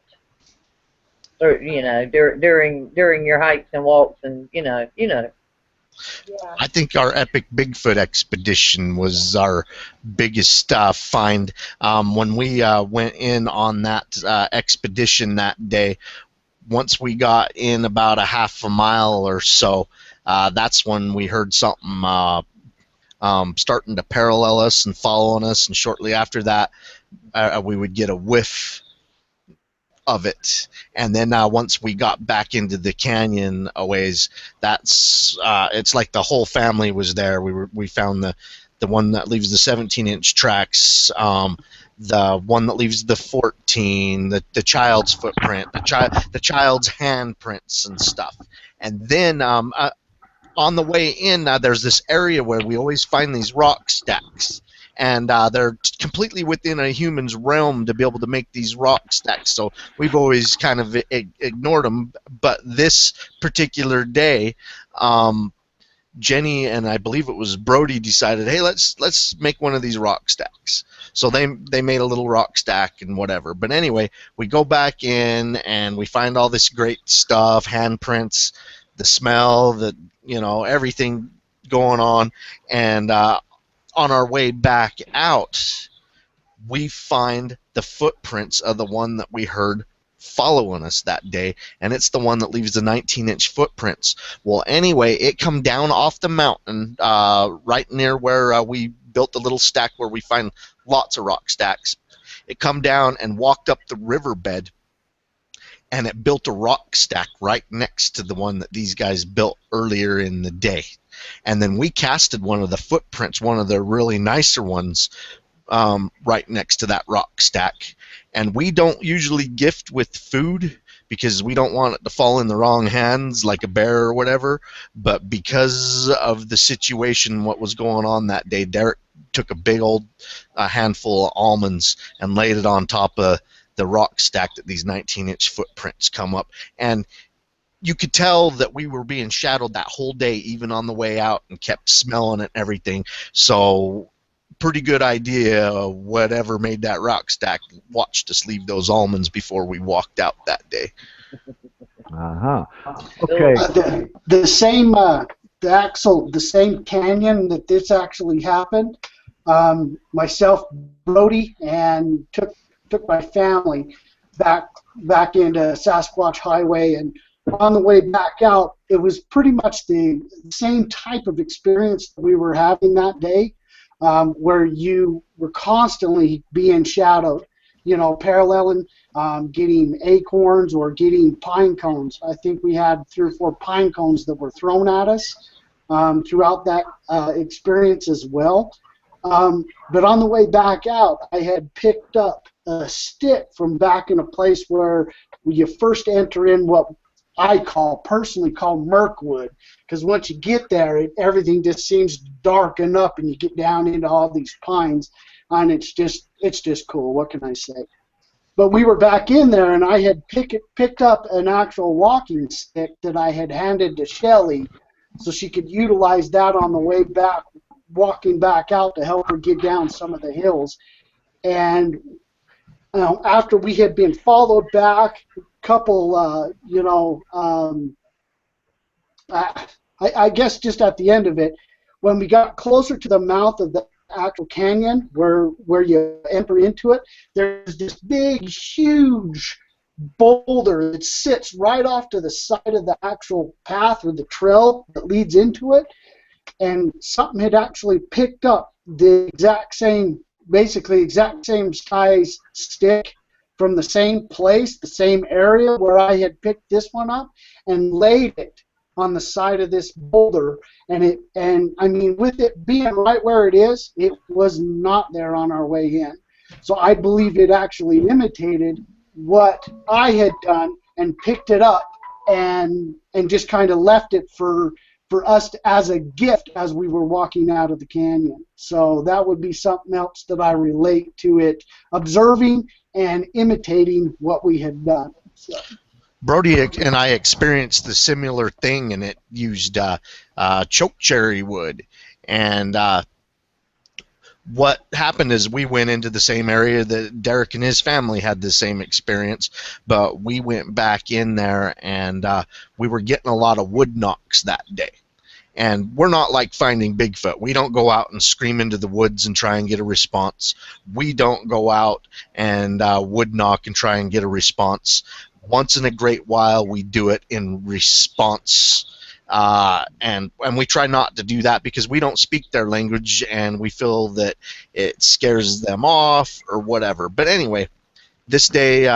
Or, during your hikes and walks, and Yeah. I think our epic Bigfoot expedition was our biggest find. When we went in on that expedition that day, once we got in about a half a mile or so, that's when we heard something starting to parallel us and following us, and shortly after that, we would get a whiff of it. And then once we got back into the canyon a ways, it's like the whole family was there. We found the one that leaves the 17-inch tracks, the one that leaves the 14, the child's footprint, the child's handprints and stuff. And then on the way in, there's this area where we always find these rock stacks, and they're completely within a human's realm to be able to make these rock stacks. So we've always kind of ignored them. But this particular day, Jenny and I believe it was Brody decided, hey, let's make one of these rock stacks. So they made a little rock stack and whatever. But anyway, we go back in and we find all this great stuff, handprints, the smell, everything going on. And on our way back out, we find the footprints of the one that we heard following us that day, and it's the one that leaves the 19-inch footprints. Well, anyway, it come down off the mountain right near where we built the little stack where we find lots of rock stacks. It come down and walked up the riverbed, and it built a rock stack right next to the one that these guys built earlier in the day. And then we casted one of the footprints, one of the really nicer ones, right next to that rock stack. And we don't usually gift with food because we don't want it to fall in the wrong hands like a bear or whatever. But because of the situation, what was going on that day, Derek took a big old handful of almonds and laid it on top of the rock stack that these 19-inch footprints come up. And you could tell that we were being shadowed that whole day, even on the way out, and kept smelling it and everything. So pretty good idea, whatever made that rock stack watched us leave those almonds before we walked out that day. Uh-huh. Okay. The same the same canyon that this actually happened, myself, Brody, and took my family back into Sasquatch Highway, and on the way back out, it was pretty much the same type of experience that we were having that day, where you were constantly being shadowed, you know, paralleling, getting acorns or getting pine cones. I think we had 3 or 4 pine cones that were thrown at us throughout that experience as well. But on the way back out, I had picked up a stick from back in a place where you first enter in what I personally call Mirkwood, because once you get there, everything just seems to darken up, and you get down into all these pines, and it's just cool. What can I say? But we were back in there, and I had picked up an actual walking stick that I had handed to Shelly, so she could utilize that on the way back, walking back out to help her get down some of the hills. And after we had been followed back, couple, I guess just at the end of it, when we got closer to the mouth of the actual canyon where you enter into it, there's this big, huge boulder that sits right off to the side of the actual path or the trail that leads into it, and something had actually picked up the exact same size stick from the same place, the same area where I had picked this one up, and laid it on the side of this boulder. And I mean, with it being right where it is, it was not there on our way in. So I believe it actually imitated what I had done and picked it up and just kind of left it for us as a gift as we were walking out of the canyon. So that would be something else that I relate to it, observing and imitating what we had done. So. Brody and I experienced the similar thing, and it used chokecherry wood. And what happened is we went into the same area that Derek and his family had the same experience, but we went back in there, and we were getting a lot of wood knocks that day. And we're not like finding Bigfoot. We don't go out and scream into the woods and try and get a response. We don't go out and wood knock and try and get a response. Once in a great while, we do it in response. And we try not to do that because we don't speak their language, and we feel that it scares them off or whatever. But anyway, this day,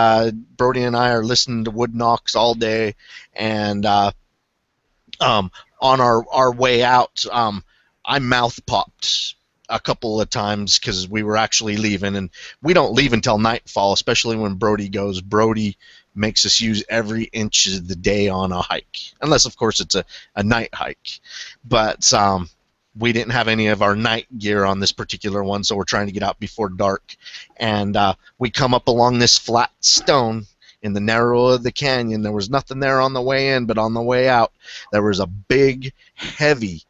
Brody and I are listening to wood knocks all day, and on our way out, I mouth popped a couple of times because we were actually leaving, and we don't leave until nightfall, especially when Brody goes. Brody makes us use every inch of the day on a hike, unless of course it's a night hike. But we didn't have any of our night gear on this particular one, so we're trying to get out before dark. And we come up along this flat stone in the narrow of the canyon. There was nothing there on the way in, but on the way out, there was a big, heavy,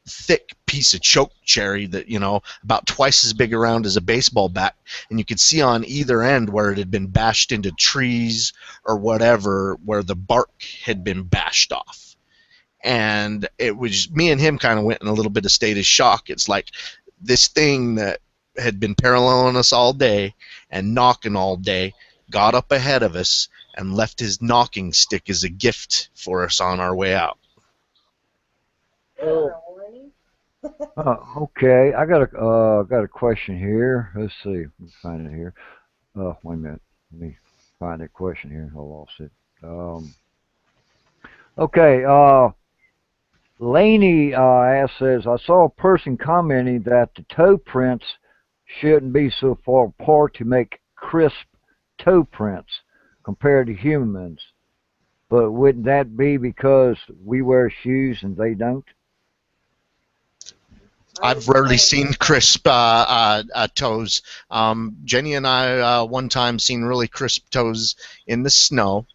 thick piece of chokecherry that, you know, about twice as big around as a baseball bat, and you could see on either end where it had been bashed into trees or whatever, where the bark had been bashed off. And it was, me and him kind of went in a little bit of state of shock. It's like this thing that had been paralleling us all day and knocking all day got up ahead of us and left his knocking stick as a gift for us on our way out. Okay, I got a question here. Let's see, let me find it here. Wait a minute. find that question here. I lost it. Okay. Laney says, I saw a person commenting that the toe prints shouldn't be so far apart to make crisp toe prints compared to humans. But wouldn't that be because we wear shoes and they don't? I've rarely seen crisp toes. Jenny and I one time seen really crisp toes in the snow,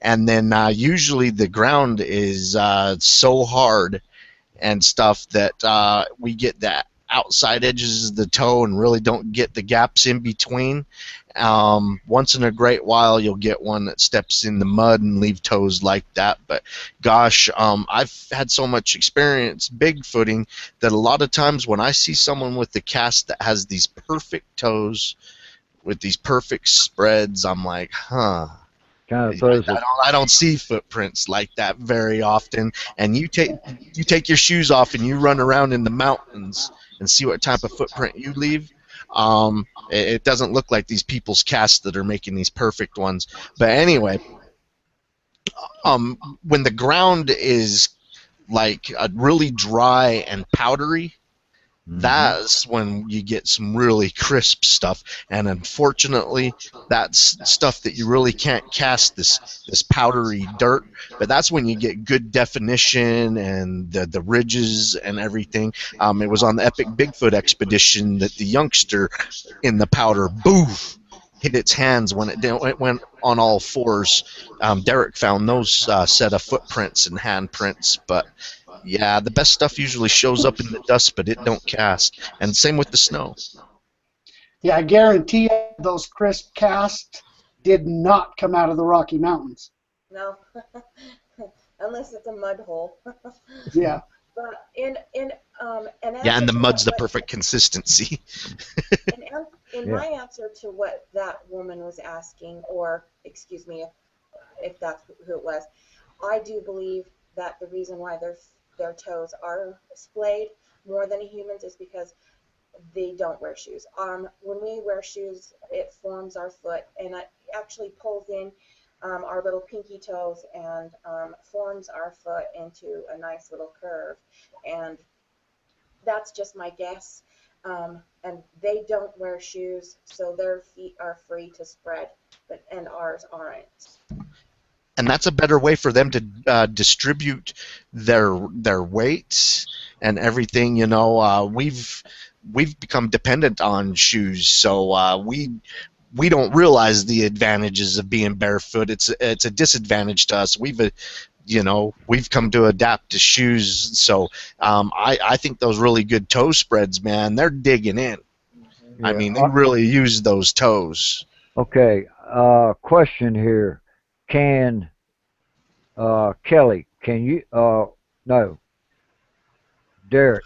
and then usually the ground is so hard and stuff that we get the outside edges of the toe and really don't get the gaps in between. Once in a great while you'll get one that steps in the mud and leave toes like that, but gosh, I've had so much experience bigfooting that a lot of times when I see someone with the cast that has these perfect toes with these perfect spreads, I'm like, huh. Kind of throws it. I don't see footprints like that very often. And you take your shoes off and you run around in the mountains and see what type of footprint you leave. It doesn't look like these people's casts that are making these perfect ones. But anyway, when the ground is like really dry and powdery, that's when you get some really crisp stuff, and unfortunately that's stuff that you really can't cast, this powdery dirt, but that's when you get good definition and the ridges and everything. It was on the Epic Bigfoot expedition that the youngster in the powder, boof, hit its hands when it went on all fours. Derek found those set of footprints and handprints, but yeah, the best stuff usually shows up in the dust, but it don't cast. And same with the snow. Yeah, I guarantee you those crisp casts did not come out of the Rocky Mountains. No, unless it's a mud hole. Yeah. But And the mud's the perfect consistency. in my answer to what that woman was asking, or excuse me, if that's who it was, I do believe that the reason why their toes are splayed more than a human's is because they don't wear shoes. When we wear shoes, it forms our foot, and it actually pulls in our little pinky toes and forms our foot into a nice little curve. And that's just my guess. And they don't wear shoes, so their feet are free to spread, and ours aren't. And that's a better way for them to distribute their weight and everything. You know, we've become dependent on shoes, so we don't realize the advantages of being barefoot. It's a disadvantage to us. We've come to adapt to shoes. So I think those really good toe spreads, man, they're digging in. Yeah. I mean, they really use those toes. Okay, question here. Can Kelly, can you no, Derek,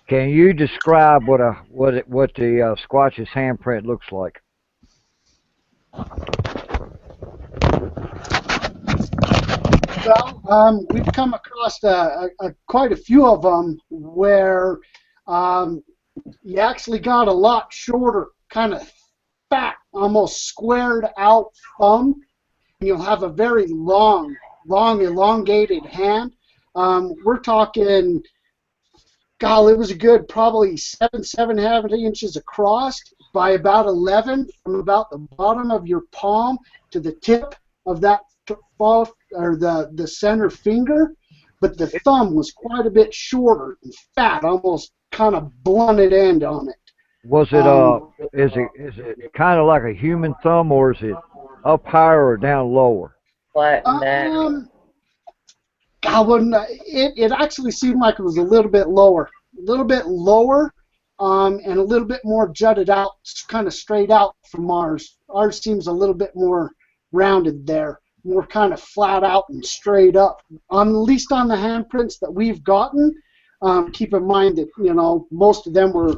can you describe what the Squatch's handprint looks like? Well, we've come across quite a few of them where you actually got a lot shorter, kind of fat, almost squared out thumb, and you'll have a very long, elongated hand. We're talking, golly, it was a good probably 7.5 inches across by about 11 from about the bottom of your palm to the tip of that fall, or the center finger. But the thumb was quite a bit shorter and fat, almost kind of blunted end on it. Was it is it kind of like a human thumb, or is it up higher or down lower? Flat and that. It actually seemed like it was a little bit lower, and a little bit more jutted out, kind of straight out from ours. Ours seems a little bit more rounded there, more kind of flat out and straight up. At least on the handprints that we've gotten, keep in mind that most of them were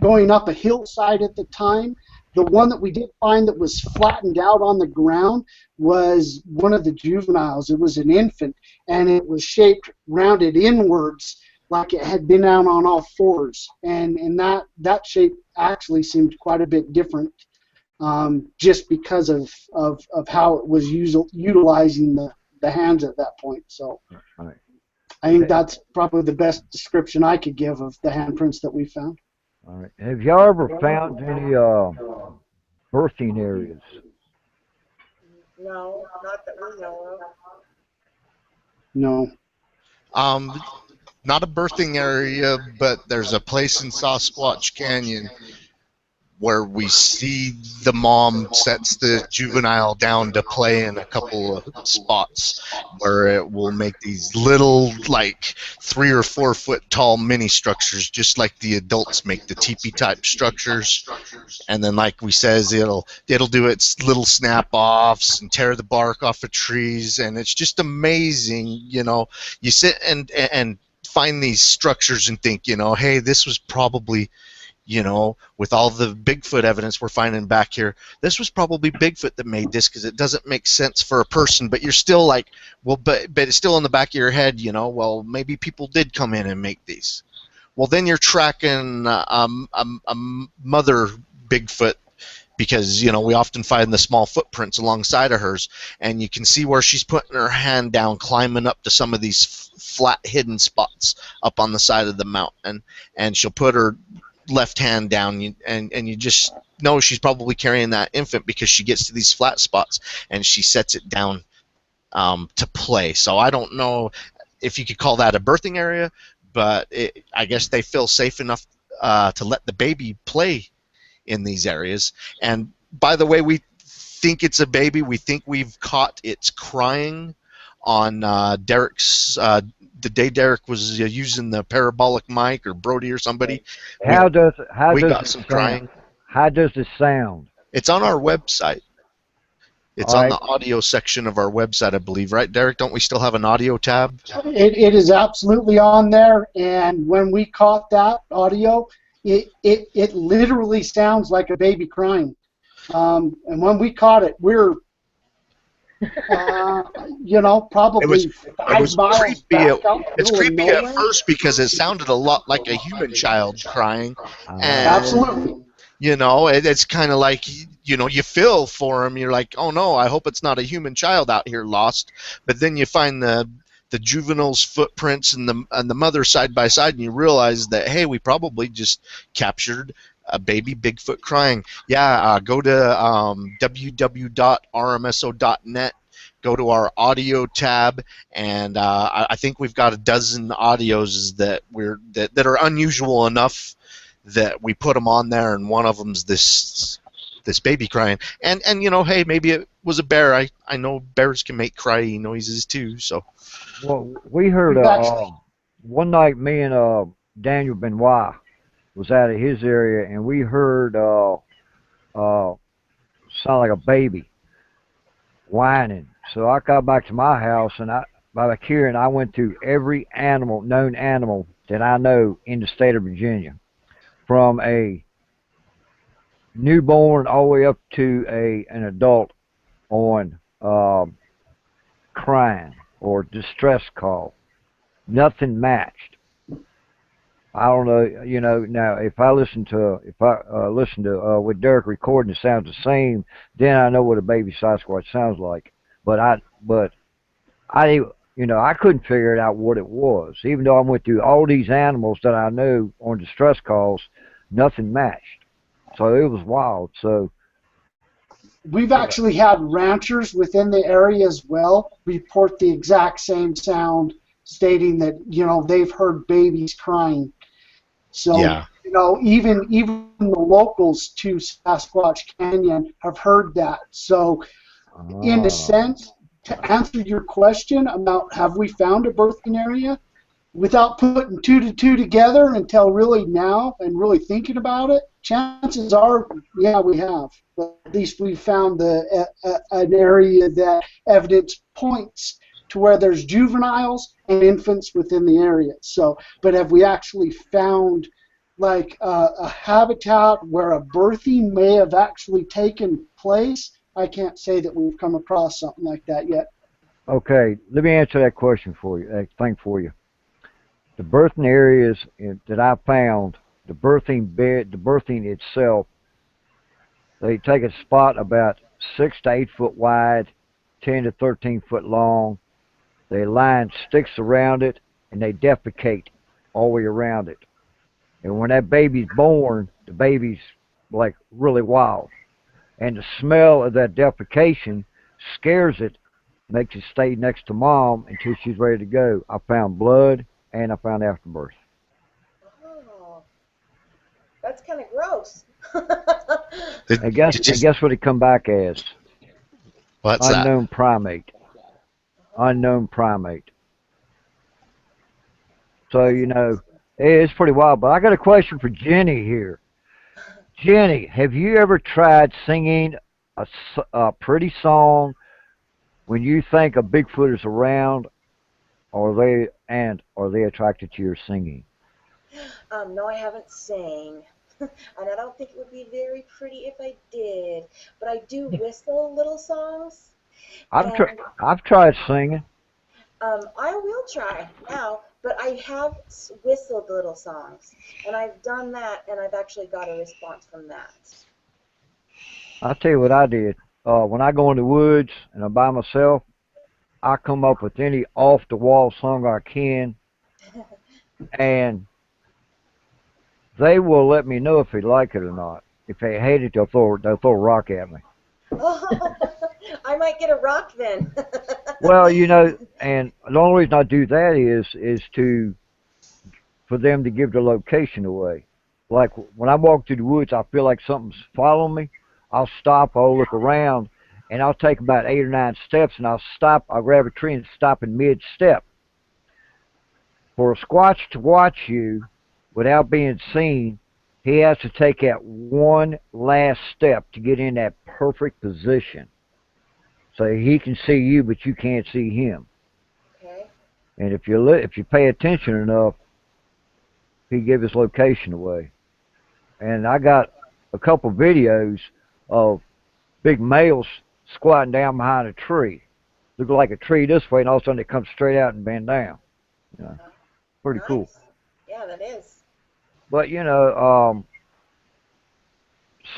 going up a hillside at the time. The one that we did find that was flattened out on the ground was one of the juveniles. It was an infant, and it was shaped rounded inwards like it had been out on all fours. And that shape actually seemed quite a bit different just because of how it was utilizing the hands at that point. So All right. I think that's probably the best description I could give of the handprints that we found. All right. Have y'all ever found any birthing areas? No, not that we know of. No. Um, Not a birthing area, but there's a place in Sasquatch Canyon where we see the mom sets the juvenile down to play in a couple of spots where it will make these little, like, 3 or 4 foot tall mini structures, just like the adults make the teepee type structures. And then, like we says, it'll do its little snap offs and tear the bark off of trees, and it's just amazing. You sit and find these structures and think, hey, this was probably, with all the Bigfoot evidence we're finding back here, this was probably Bigfoot that made this, because it doesn't make sense for a person. But you're still like, well, but it's still in the back of your head, well, maybe people did come in and make these. Well, then you're tracking a mother Bigfoot, because we often find the small footprints alongside of hers, and you can see where she's putting her hand down, climbing up to some of these flat hidden spots up on the side of the mountain, and she'll put her left hand down, and you just know she's probably carrying that infant, because she gets to these flat spots and she sets it down to play. So I don't know if you could call that a birthing area, but I guess they feel safe enough to let the baby play in these areas. And by the way, we think it's a baby. We think we've caught its crying on Derek's the day Derek was using the parabolic mic, or Brody or somebody. How does We it got some sound? crying. How does it sound? It's on our website. It's All on right. the audio section of our website, I believe, right, Derek? Don't we still have an audio tab? It is absolutely on there, and when we caught that audio, it literally sounds like a baby crying. And when we caught it, we're probably It was 5 miles creepy. back out in the It's middle of creepy at nowhere. first because it sounded a lot like a human child crying, and Absolutely. it's kind of like, you feel for him. You're like, oh no, I hope it's not a human child out here lost. But then you find the juvenile's footprints and the mother side by side, and you realize that, hey, we probably just captured a baby Bigfoot crying. Yeah, go to www.rmso.net. Go to our audio tab, and I think we've got a dozen audios that are unusual enough that we put them on there, and one of them's this baby crying. And hey, maybe it was a bear. I know bears can make crying noises too. So Well, we heard one night, me and Daniel Benoit was out of his area, and we heard sound like a baby whining. So I got back to my house, and by hearing, I went through every known animal that I know in the state of Virginia, from a newborn all the way up to an adult, on crying or distress call. Nothing matched. I don't know, now if I listen to with Derek recording, it sounds the same, then I know what a baby Sasquatch sounds like. But I couldn't figure it out what it was. Even though I went through all these animals that I know on distress calls, nothing matched. So it was wild. So We've actually had ranchers within the area as well report the exact same sound, stating that they've heard babies crying. So yeah. Even the locals to Sasquatch Canyon have heard that. So in a sense, to answer your question about have we found a birthing area, without putting 2 to 2 together until really now and really thinking about it, chances are, yeah, we have. But at least we found an area that evidence points to where there's juveniles and infants within the area. So, but have we actually found like a habitat where a birthing may have actually taken place? I can't say that we've come across something like that yet. okay, let me answer that question for you. That thing for you. The birthing areas that I found, the birthing bed, the birthing itself, They take a spot about 6 to 8 foot wide, 10 to 13 foot long. They line sticks around it, and they defecate all the way around it. And when that baby's born, the baby's like really wild. And the smell of that defecation scares it, makes it stay next to mom until she's ready to go. I found blood and I found afterbirth. Oh, that's kind of gross. And Did you, guess what it come back as? what's that? Unknown primate. Unknown primate. So, That's you know, interesting. it's pretty wild. But I got a question for Jenny here. Jenny, have you ever tried singing a pretty song when you think a Bigfoot is around, or are they attracted to your singing? No, I haven't sang. And I don't think it would be very pretty if I did. But I do whistle little songs. I've tr- And I've tried singing. I will try now. But I have whistled little songs. And I've done that, and I've actually got a response from that. I'll tell you what I did. When I go in the woods and I'm by myself, I come up with any off the wall song I can, and they will let me know if they like it or not. If they hate it, they'll throw a rock at me. Oh, I might get a rock then. Well, you know, and the only reason I do that is to for them to give the location away. Like when I walk through the woods, I feel like something's following me. I'll stop, I'll look around, and I'll take about 8 or 9 steps, and I'll stop. I'll grab a tree and stop in mid-step. For a squatch to watch you without being seen, he has to take that one last step to get in that perfect position. So he can see you, but you can't see him. Okay. And if you pay attention enough, he give his location away. And I got a couple videos of big males squatting down behind a tree. Look like a tree this way, and all of a sudden it comes straight out and bend down. You know, pretty cool. Nice. Yeah, that is. But you know,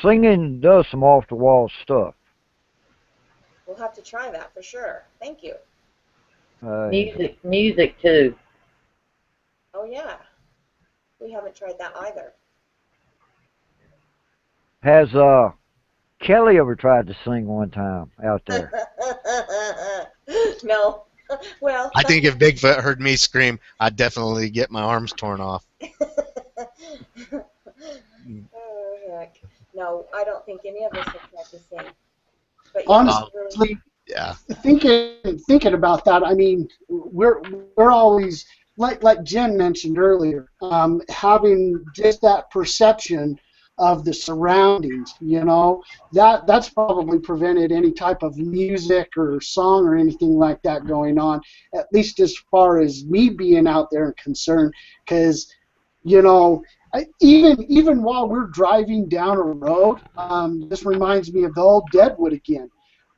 singing does some off the wall stuff. We'll have to try that for sure. Thank you. Music too. Oh, yeah. We haven't tried that either. Has Kelly ever tried to sing one time out there? No. Well, I think if Bigfoot heard me scream, I'd definitely get my arms torn off. oh, heck. No, I don't think any of us have tried to sing. But yeah, Um, really, Honestly, yeah. thinking about that, I mean, we're always like Jen mentioned earlier, having just that perception of the surroundings. You know, that's probably prevented any type of music or song or anything like that going on. At least as far as me being out there and concerned, because you know. Even while we're driving down a road, this reminds me of the old Deadwood again.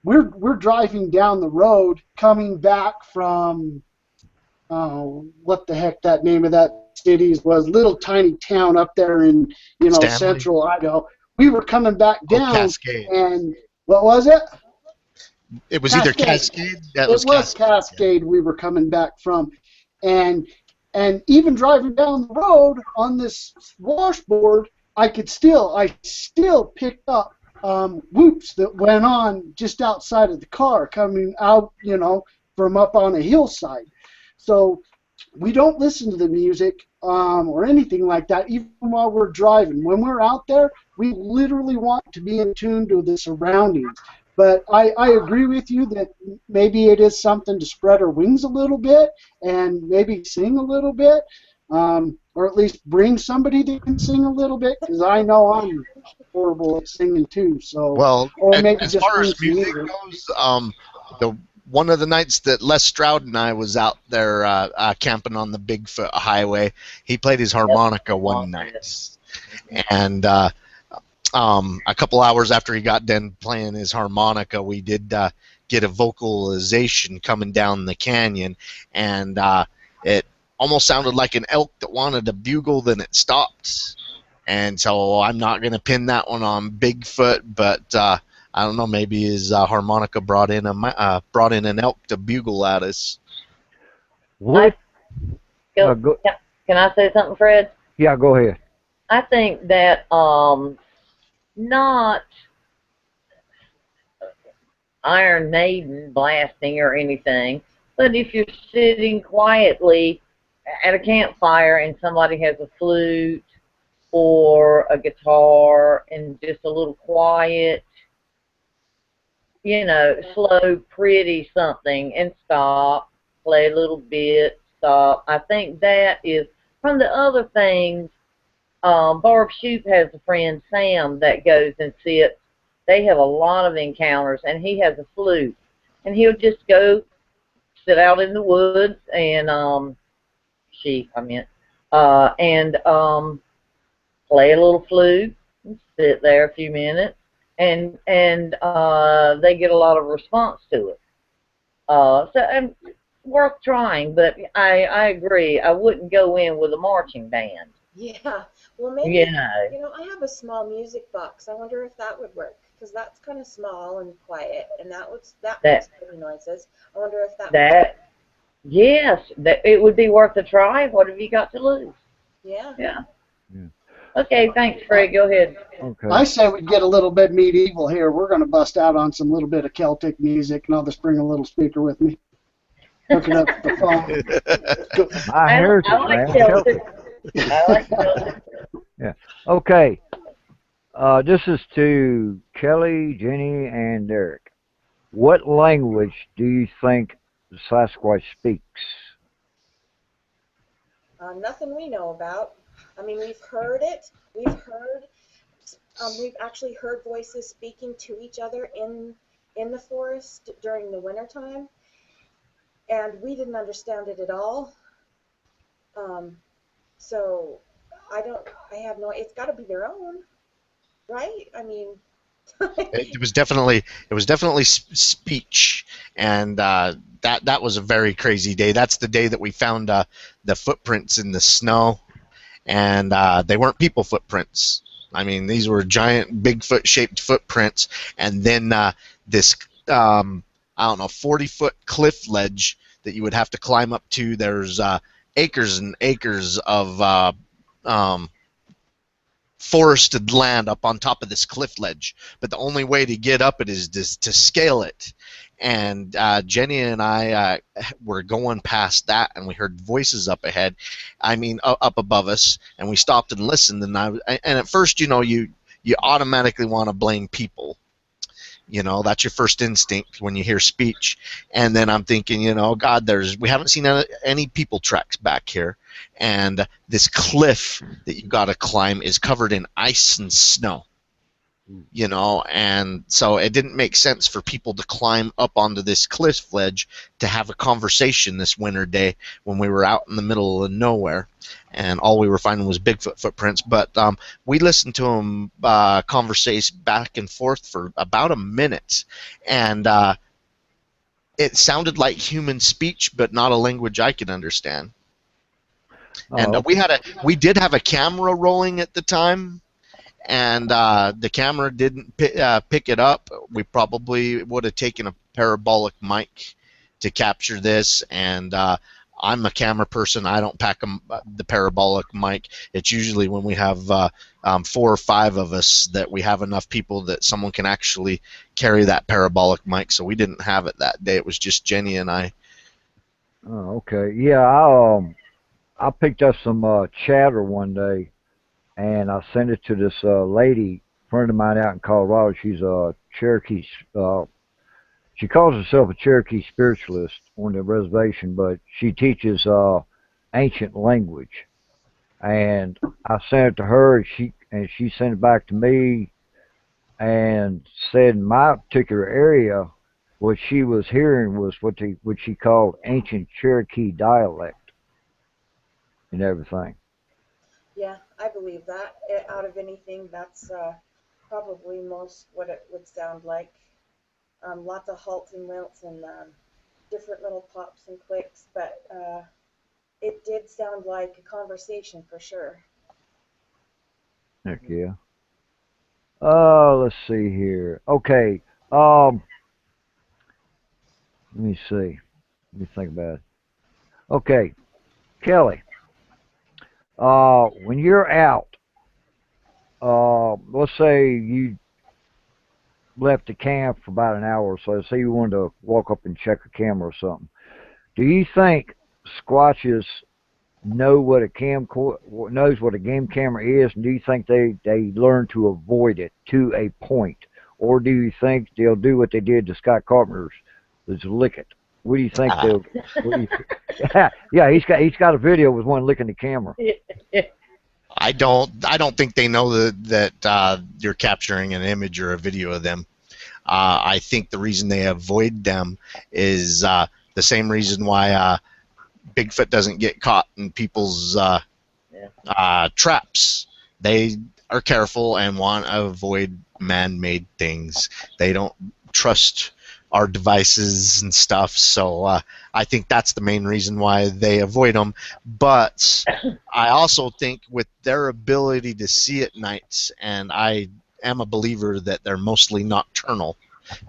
We're driving down the road, coming back from what the heck that name of that city was, little tiny town up there in Stanley. central Idaho. We were coming back Oh, down, Cascade. and what was it? It was either Cascade. That It was Cascade. Cascade we were coming back from, and even driving down the road on this washboard, I still picked up whoops that went on just outside of the car coming out, from up on a hillside. So we don't listen to the music or anything like that, even while we're driving. When we're out there, we literally want to be in tune to the surroundings. But I agree with you that maybe it is something to spread our wings a little bit and maybe sing a little bit, or at least bring somebody that can sing a little bit, because I know I'm horrible at singing too. So, Well, or maybe as just far bring as some music music. goes, the one of the nights that Les Stroud and I was out there camping on the Bigfoot Highway, he played his harmonica one night, and a couple hours after he got done playing his harmonica, we did get a vocalization coming down the canyon, and it almost sounded like an elk that wanted to bugle, then it stopped. And so I'm not going to pin that one on Bigfoot, but I don't know. Maybe his harmonica brought in an elk to bugle at us. What? Go, Go, can I say something, Fred? yeah, go ahead. I think that not Iron Maiden blasting or anything, but if you're sitting quietly at a campfire and somebody has a flute or a guitar and just a little quiet, slow, pretty something, and stop, play a little bit, stop. I think that is, from the other things, Barb Shoop has a friend, Sam, that goes and sits. They have a lot of encounters, and he has a flute. And he'll just go sit out in the woods and, and play a little flute and sit there a few minutes. And they get a lot of response to it. So worth trying, but I agree. I wouldn't go in with a marching band. Yeah. Well, maybe, I have a small music box. I wonder if that would work, because that's kind of small and quiet, and that makes pretty noises. I wonder if yes, it would be worth a try. What have you got to lose? Yeah. Yeah. Okay, thanks, Fred. Go ahead. Okay. I say we get a little bit medieval here. We're going to bust out on some little bit of Celtic music, and I'll just bring a little speaker with me. Hook it up to the phone. My heritage, I like man. Celtic. I like Celtic. Yeah. Okay. This is to Kelly, Jenny, and Derek. What language do you think the Sasquatch speaks? Nothing we know about. I mean, we've heard it. We've actually heard voices speaking to each other in the forest during the wintertime, and we didn't understand it at all. So I have no. It's got to be their own, right? I mean. It was definitely speech, and that was a very crazy day. That's the day that we found the footprints in the snow, and they weren't people footprints. I mean, these were giant Bigfoot-shaped footprints, and then this I don't know, 40-foot cliff ledge that you would have to climb up to. There's acres and acres of forested land up on top of this cliff ledge, but the only way to get up it is to scale it. And Jenny and I were going past that, and we heard voices up ahead. I mean, up above us, and we stopped and listened. And at first, you automatically want to blame people. That's your first instinct when you hear speech. And then I'm thinking, God, we haven't seen any people tracks back here. And this cliff that you got to climb is covered in ice and snow. And so it didn't make sense for people to climb up onto this cliff ledge to have a conversation this winter day when we were out in the middle of nowhere, and all we were finding was Bigfoot footprints. But we listened to them converse back and forth for about a minute, and it sounded like human speech, but not a language I could understand. And we did have a camera rolling at the time. And the camera didn't pick it up. We probably would have taken a parabolic mic to capture this, and I'm a camera person. I don't pack the parabolic mic. It's usually when we have 4 or 5 of us that we have enough people that someone can actually carry that parabolic mic, so we didn't have it that day. It was just Jenny and I. Oh, okay. Yeah, I picked up some chatter one day, and I sent it to this lady, friend of mine out in Colorado. She's a Cherokee. She calls herself a Cherokee spiritualist on the reservation, but she teaches ancient language. And I sent it to her, and she sent it back to me, and said in my particular area, what she was hearing was what she called ancient Cherokee dialect and everything. Yeah, I believe that. Out of anything, that's probably most what it would sound like. Lots of halts and wilts and different little pops and clicks, but it did sound like a conversation for sure. Heck yeah. Let's see here. Okay. Let me see. Let me think about it. Okay, Kelly. When you're out, let's say you left the camp for about an hour or so. Say you wanted to walk up and check a camera or something. Do you think squatches know what a knows what a game camera is, and do you think they learn to avoid it to a point, or do you think they'll do what they did to Scott Carpenter's, is lick it? What do you think Uh, they'll? What do you? Yeah, he's got a video with one licking the camera. I don't think they know that you're capturing an image or a video of them. I think the reason they avoid them is the same reason why Bigfoot doesn't get caught in people's traps. They are careful and want to avoid man-made things. They don't trust our devices and stuff, so I think that's the main reason why they avoid them. But I also think with their ability to see at night, and I am a believer that they're mostly nocturnal,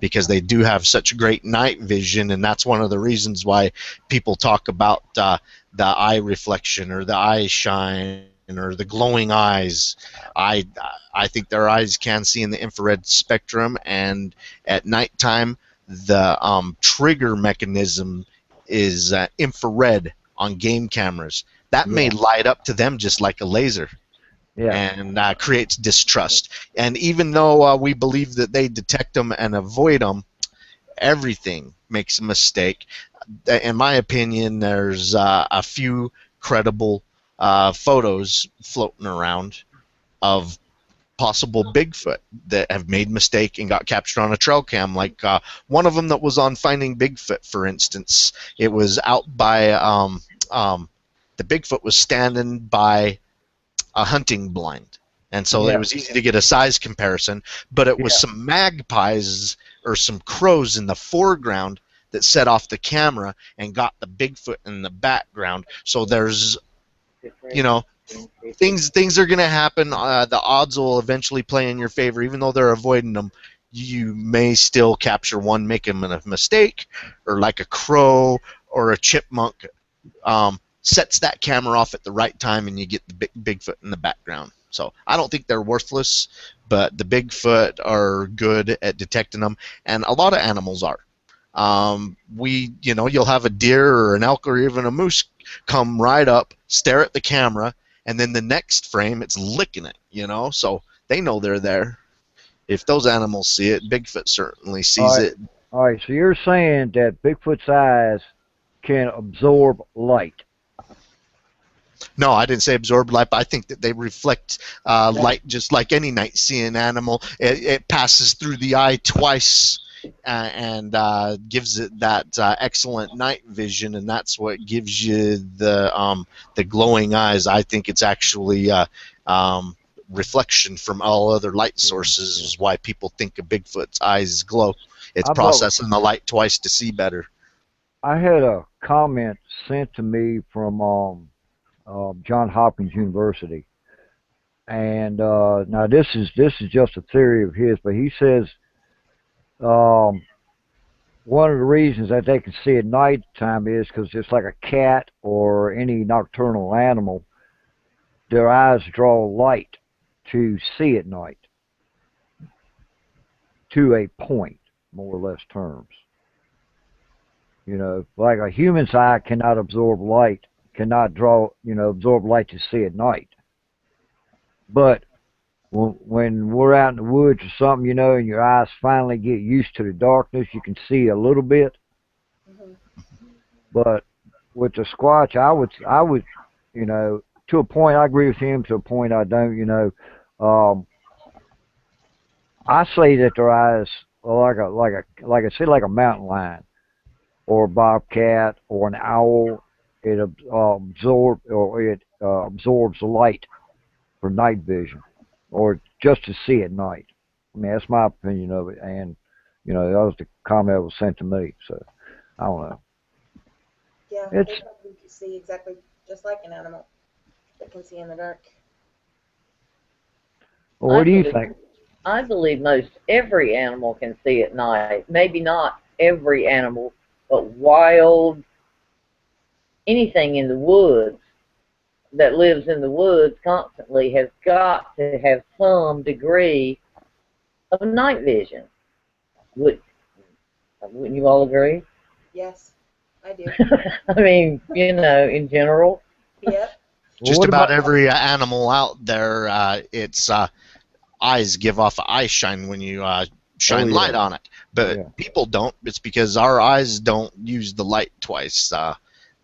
because they do have such great night vision, and that's one of the reasons why people talk about the eye reflection or the eye shine or the glowing eyes. I I think their eyes can see in the infrared spectrum, and at nighttime the trigger mechanism is infrared on game cameras. That may Yeah, light up to them just like a laser, yeah, and creates distrust. And even though we believe that they detect them and avoid them, everything makes a mistake. In my opinion, there's a few credible photos floating around of possible Bigfoot that have made mistake and got captured on a trail cam. Like one of them that was on Finding Bigfoot, for instance. It was out by the Bigfoot was standing by a hunting blind. And so it yeah, was easy to get a size comparison, but it was yeah, some magpies or some crows in the foreground that set off the camera and got the Bigfoot in the background. So there's, you know, things are going to happen. The odds will eventually play in your favor, even though they're avoiding them. You may still capture one making a mistake, or like a crow or a chipmunk sets that camera off at the right time, and you get the Bigfoot in the background. So I don't think they're worthless, but the Bigfoot are good at detecting them, and a lot of animals are. You'll have a deer or an elk or even a moose come right up, stare at the camera, and then the next frame it's licking it. So they know they're there. If those animals see it, Bigfoot certainly all sees right, it. all right. So you're saying that Bigfoot's eyes can absorb light? No, I didn't say absorb light, but I think that they reflect light just like any night-seeing animal. It passes through the eye twice and gives it that excellent night vision, and that's what gives you the glowing eyes. I think it's actually reflection from all other light Yeah, sources yeah. is why people think a Bigfoot's eyes glow. It's I've al- processing the light twice to see better. I had a comment sent to me from John Hopkins University, and now this is just a theory of his, but he says um, one of the reasons that they can see at nighttime is because just like a cat or any nocturnal animal, their eyes draw light to see at night to a point, more or less terms. Like a human's eye cannot absorb light, cannot absorb light to see at night. But when we're out in the woods or something, and your eyes finally get used to the darkness, you can see a little bit. Hmm. But with the Squatch, I would, to a point, I agree with him. To a point, I don't. I say that their eyes are like I said, like a mountain lion or a bobcat or an owl. It absorbs light for night vision, or just to see at night. I mean, that's my opinion of it, and that was the comment that was sent to me. So I don't know. Yeah, they It's probably can see exactly just like an animal that can see in the dark. Well, I what do you believe think? I believe most every animal can see at night. Maybe not every animal, but wild anything in the woods that lives in the woods constantly has got to have some degree of night vision. Would wouldn't you all agree? Yes, I do. I mean, in general. Yep. Well, Just what about about? every animal out there, its eyes give off eye shine when you Oh shine light yeah, on it. But yeah, people don't. It's because our eyes don't use the light twice.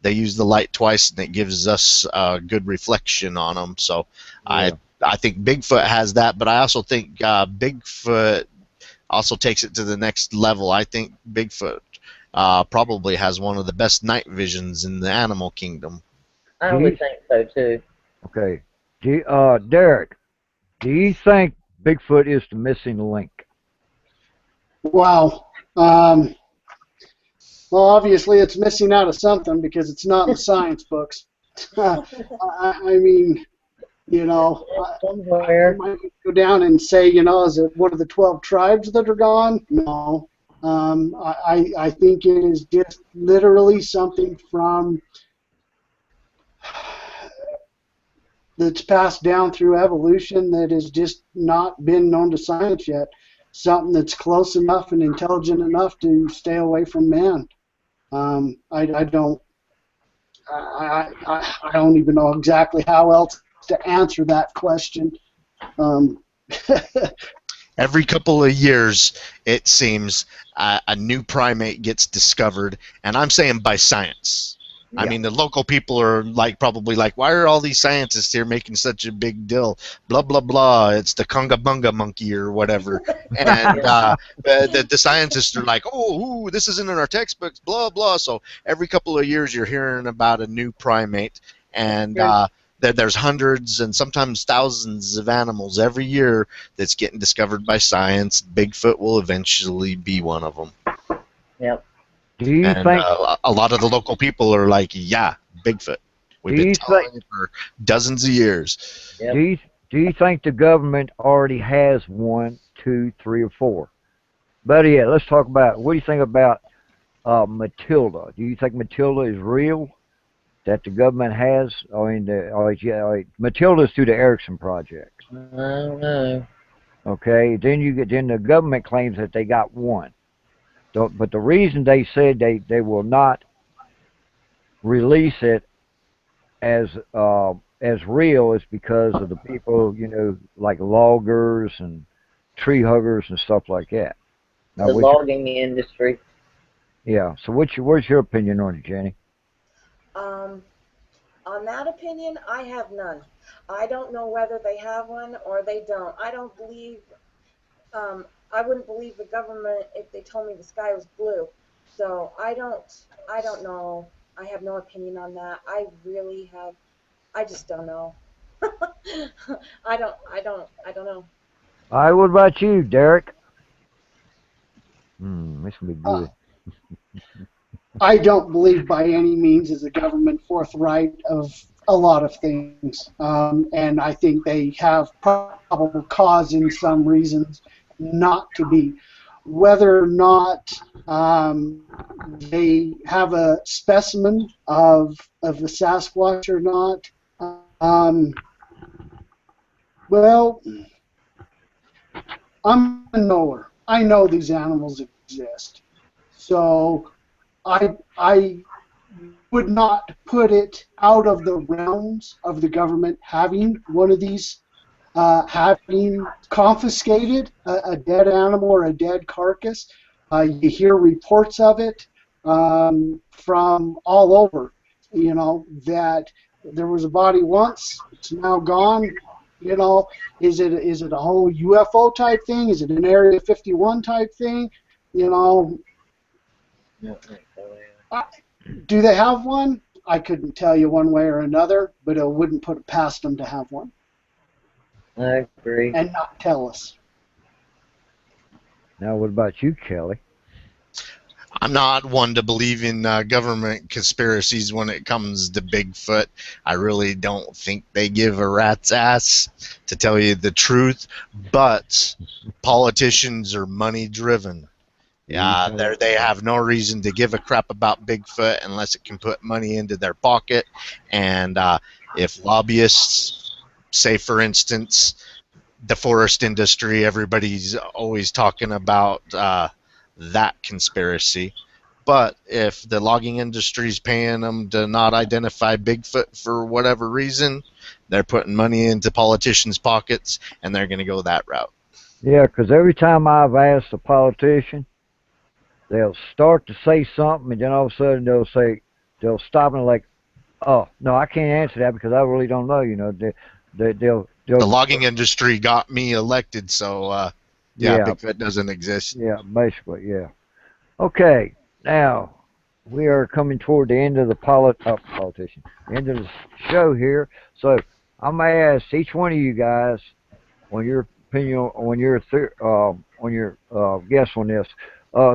They use the light twice, and it gives us good reflection on them. So I yeah. I think Bigfoot has that, but I also think Bigfoot also takes it to the next level. I think Bigfoot probably has one of the best night visions in the animal kingdom. I Do you? would think so too. Okay. Derek, do you think Bigfoot is the missing link? Wow. Well, obviously it's missing out of something because it's not in the science books. I mean, I Somewhere. might go down and say, is it one of the 12 tribes that are gone? No. I think it is just literally something from that's passed down through evolution that has just not been known to science yet. Something that's close enough and intelligent enough to stay away from man. I don't I don't even know exactly how else to answer that question. Um, Every couple of years, it seems, a new primate gets discovered, and I'm saying by science. I Yeah. mean, the local people are probably like, why are all these scientists here making such a big deal? Blah blah blah. It's the Conga Bunga monkey or whatever, and Yeah. the scientists are like, oh, ooh, this isn't in our textbooks. Blah blah. So every couple of years, you're hearing about a new primate, and True. there's hundreds and sometimes thousands of animals every year that's getting discovered by science. Bigfoot will eventually be one of them. Yep. Do you And think? a lot of the local people are like, yeah, Bigfoot. Do We've been you think? telling it for dozens of years. Do Yep. you? Do you think the government already has one, two, three, or four? Better yet, let's talk about. What do you think about Matilda? Do you think Matilda is real? That the government has? I mean, Matilda's through the Erickson project. I don't know. Okay, then the government claims that they got one. But the reason they said they will not release it as real is because of the people, like loggers and tree huggers and stuff like that. Now, The logging industry. yeah. So what's your opinion on it, Jenny? Um, on that opinion, I have none. I don't know whether they have one or they don't. I don't believe, I wouldn't believe the government if they told me the sky was blue. So I don't know. I have no opinion on that. I just don't know. I don't know. All right. What about you, Derek? This will be uh, good. I don't believe by any means is the government forthright of a lot of things, and I think they have probable cause in some reasons not to be. Whether or not they have a specimen of the Sasquatch or not, um, well, I'm a knower. I know these animals exist, so I would not put it out of the realms of the government having one of these, having confiscated a dead animal or a dead carcass. You hear reports of it from all over, that there was a body once, it's now gone. Is it a whole UFO type thing? Is it an Area 51 type thing? You know, I, do they have one? I couldn't tell you one way or another, but it wouldn't put it past them to have one I agree. and not tell us. Now, what about you, Kelly? I'm not one to believe in government conspiracies when it comes to Bigfoot. I really don't think they give a rat's ass, to tell you the truth. But politicians are money driven. Yeah, they have no reason to give a crap about Bigfoot unless it can put money into their pocket. And if lobbyists, say for instance, the forest industry, everybody's always talking about that conspiracy. But if the logging industry is paying them to not identify Bigfoot for whatever reason, they're putting money into politicians' pockets, and they're going to go that route. Yeah, because every time I've asked a politician, they'll start to say something, and then all of a sudden they'll stop and like, oh no, I can't answer that because I really don't know. You know, they'll The logging industry got me elected, so yeah, Bigfoot doesn't exist. Yeah, basically, yeah. Okay, now we are coming toward the end of the politician, end of the show here. So I'm gonna ask each one of you guys on your opinion, on your guess on this.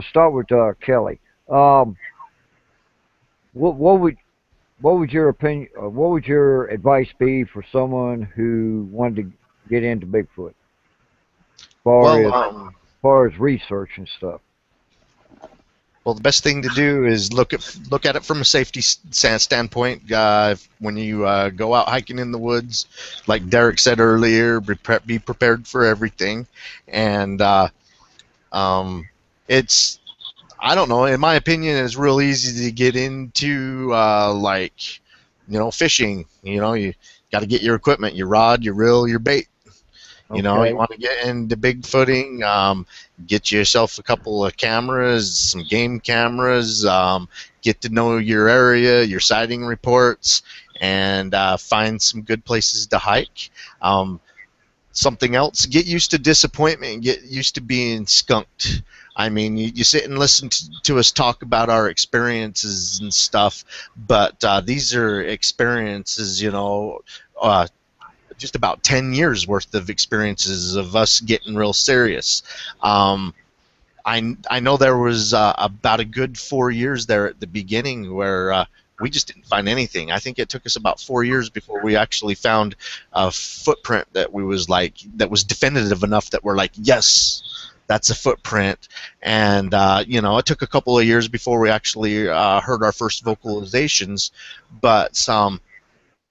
Start with Kelly. What would your opinion? What would your advice be for someone who wanted to get into Bigfoot, as far as research and stuff? Well, the best thing to do is look at it from a safety standpoint. When you go out hiking in the woods, like Derek said earlier, be prepared for everything. And it's, I don't know, in my opinion, it's real easy to get into like, you know, fishing. You know, you got to get your equipment, your rod, your reel, your bait. You know, you want to get into bigfooting, get yourself a couple of cameras, some game cameras, get to know your area, your sighting reports, and find some good places to hike. Something else, get used to disappointment and get used to being skunked. I mean, you sit and listen to us talk about our experiences and stuff, but these are experiences, you know, just about 10 years worth of experiences of us getting real serious. I know there was about a good 4 years there at the beginning where we just didn't find anything. I think it took us about 4 years before we actually found a footprint that was definitive enough that we're like, yes, that's a footprint. And you know, it took a couple of years before we actually heard our first vocalizations. But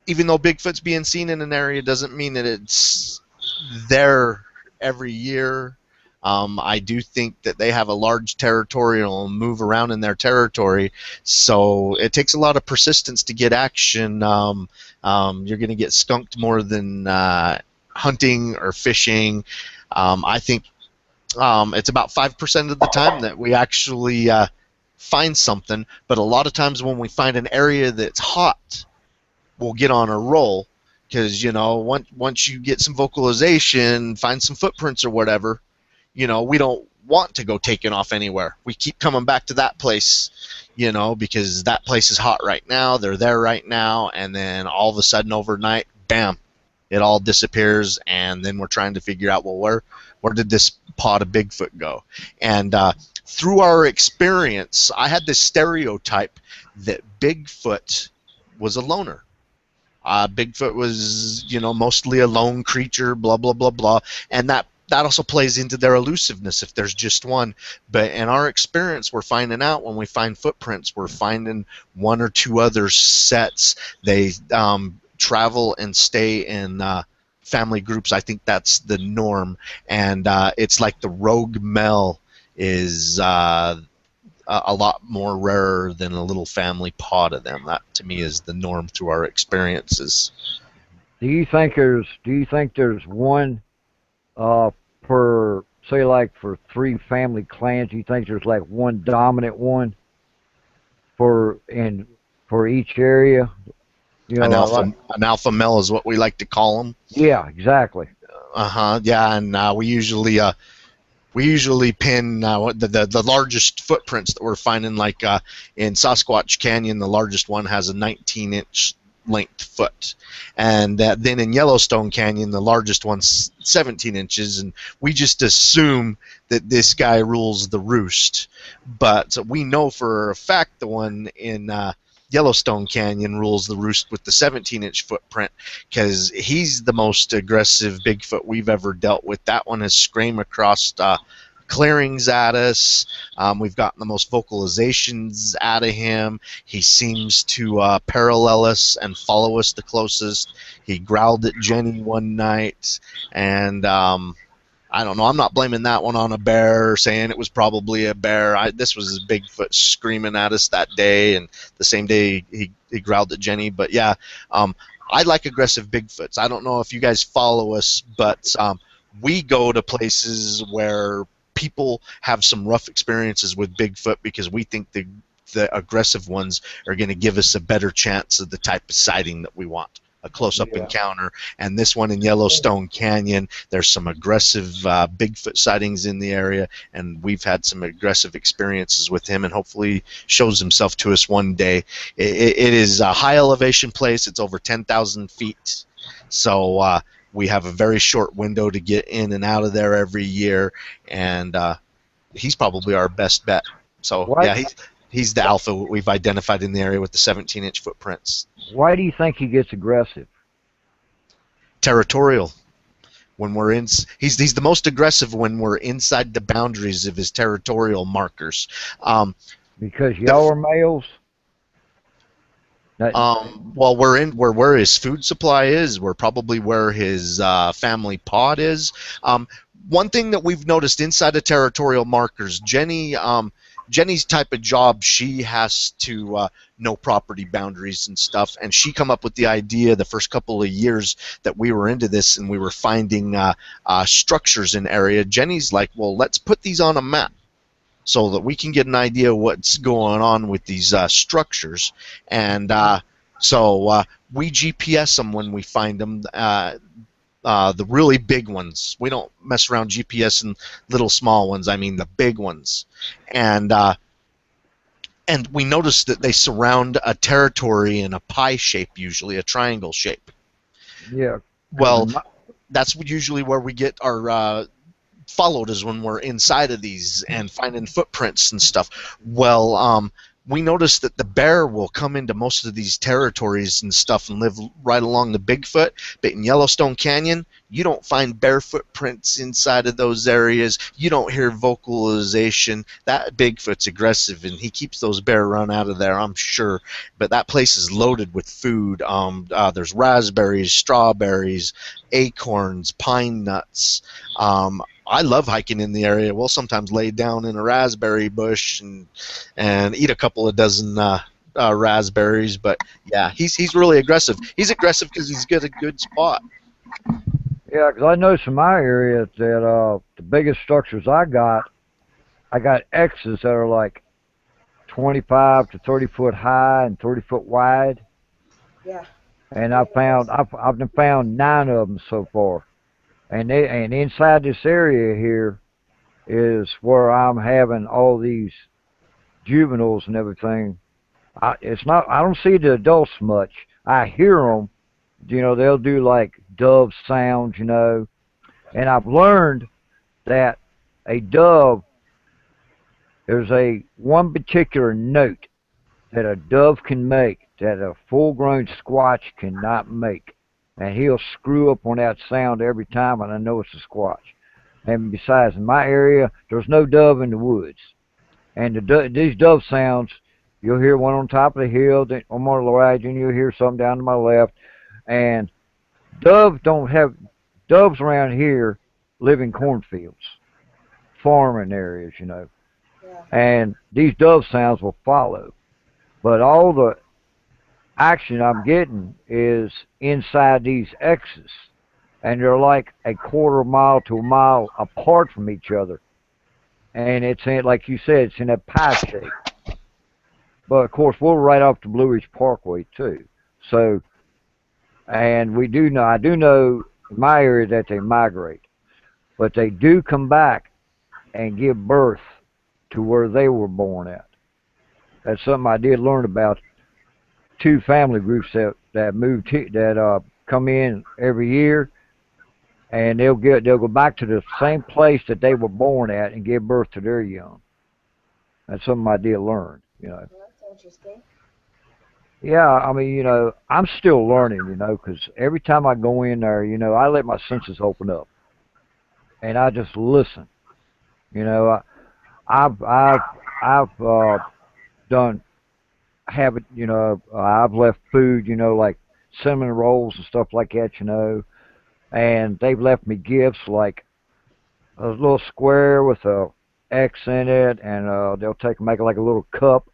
even though Bigfoot's being seen in an area doesn't mean that it's there every year. I do think that they have a large territorial and move around in their territory, so it takes a lot of persistence to get action. You're going to get skunked more than hunting or fishing. I think it's about 5% of the time that we actually find something, but a lot of times when we find an area that's hot, we'll get on a roll, because, you know, once you get some vocalization, find some footprints or whatever, you know, we don't want to go taking off anywhere. We keep coming back to that place, you know, because that place is hot right now, they're there right now, and then all of a sudden overnight, bam, it all disappears, and then we're trying to figure out, well, where did this pod of Bigfoot go? And through our experience, I had this stereotype that Bigfoot was a loner. Bigfoot was, you know, mostly a lone creature, blah, blah, blah, blah. And that also plays into their elusiveness if there's just one. But in our experience, we're finding out when we find footprints, we're finding one or two other sets. They travel and stay in family groups. I think that's the norm. And it's like the rogue male is a lot more rarer than a little family pod of them. That to me is the norm through our experiences. Do you think there's one per, say, like for 3 family clans? Do you think there's like one dominant one for each area? You know, an alpha male is what we like to call them. Yeah, exactly. Yeah, and we usually pin the largest footprints that we're finding, like in Sasquatch Canyon. The largest one has a 19-inch length foot. And then in Yellowstone Canyon, the largest one's 17 inches, and we just assume that this guy rules the roost. But we know for a fact the one in Yellowstone Canyon rules the roost with the 17-inch footprint, because he's the most aggressive Bigfoot we've ever dealt with. That one has screamed across clearings at us. We've gotten the most vocalizations out of him. He seems to parallel us and follow us the closest. He growled at Jenny one night, and I don't know. I'm not blaming that one on a bear or saying it was probably a bear. This was Bigfoot screaming at us that day, and the same day he growled at Jenny. But yeah, I like aggressive Bigfoots. I don't know if you guys follow us, but we go to places where people have some rough experiences with Bigfoot because we think the aggressive ones are going to give us a better chance of the type of sighting that we want. A close-up encounter. And this one in Yellowstone Canyon, there's some aggressive Bigfoot sightings in the area, and we've had some aggressive experiences with him, and hopefully shows himself to us one day. It is a high elevation place. It's over 10,000 feet, so we have a very short window to get in and out of there every year, and he's probably our best bet. So yeah, he's the alpha we've identified in the area with the 17-inch footprints. Why do you think he gets aggressive? Territorial. When we're in, he's the most aggressive when we're inside the boundaries of his territorial markers. Because y'all are males? Well, we're in where his food supply is. We're probably where his family pod is. One thing that we've noticed inside of territorial markers, Jenny's type of job, she has to know property boundaries and stuff, and she come up with the idea the first couple of years that we were into this and we were finding structures in area. Jenny's like, well, let's put these on a map so that we can get an idea what's going on with these structures, and so we GPS them when we find them. The really big ones. We don't mess around GPS and little small ones. I mean the big ones. And we notice that they surround a territory in a pie shape, usually a triangle shape. Yeah. Well, that's usually where we get our followed, is when we're inside of these and finding footprints and stuff. Well, we noticed that the bear will come into most of these territories and stuff and live right along the Bigfoot, but in Yellowstone Canyon, you don't find bear footprints inside of those areas. You don't hear vocalization. That Bigfoot's aggressive, and he keeps those bear run out of there, I'm sure. But that place is loaded with food. There's raspberries, strawberries, acorns, pine nuts. I love hiking in the area. We'll sometimes lay down in a raspberry bush and eat a couple of dozen raspberries. But yeah, he's really aggressive. He's aggressive because he's got a good spot. Yeah, because I noticed in my area that the biggest structures I got X's that are like 25 to 30 foot high and 30 foot wide. Yeah. And I've found 9 of them so far. And inside this area here is where I'm having all these juveniles and everything. I don't see the adults much. I hear them. You know, they'll do like dove sounds, you know. And I've learned that a dove, there's one particular note that a dove can make that a full-grown squatch cannot make. And he'll screw up on that sound every time, and I know it's a squatch. And besides, in my area, there's no dove in the woods. And these dove sounds, you'll hear one on top of the hill, then on my right, and you'll hear something down to my left. And doves around here live in cornfields, farming areas, you know. Yeah. And these dove sounds will follow. But all the action I'm getting is inside these X's, and they're like a quarter mile to a mile apart from each other, and it's in, like you said, it's in a pie shape. But of course we're right off the Blue Ridge Parkway too, so, and I do know in my area that they migrate, but they do come back and give birth to where they were born at. That's something I did learn about two family groups that move that come in every year, and they'll go back to the same place that they were born at and give birth to their young. That's something I did learn. Well, that's interesting. Yeah, I mean, I'm still learning, because every time I go in there, I let my senses open up and I just listen. You know, I've done habit. I've left food. Like cinnamon rolls and stuff like that. And they've left me gifts like a little square with a X in it, and they'll make it like a little cup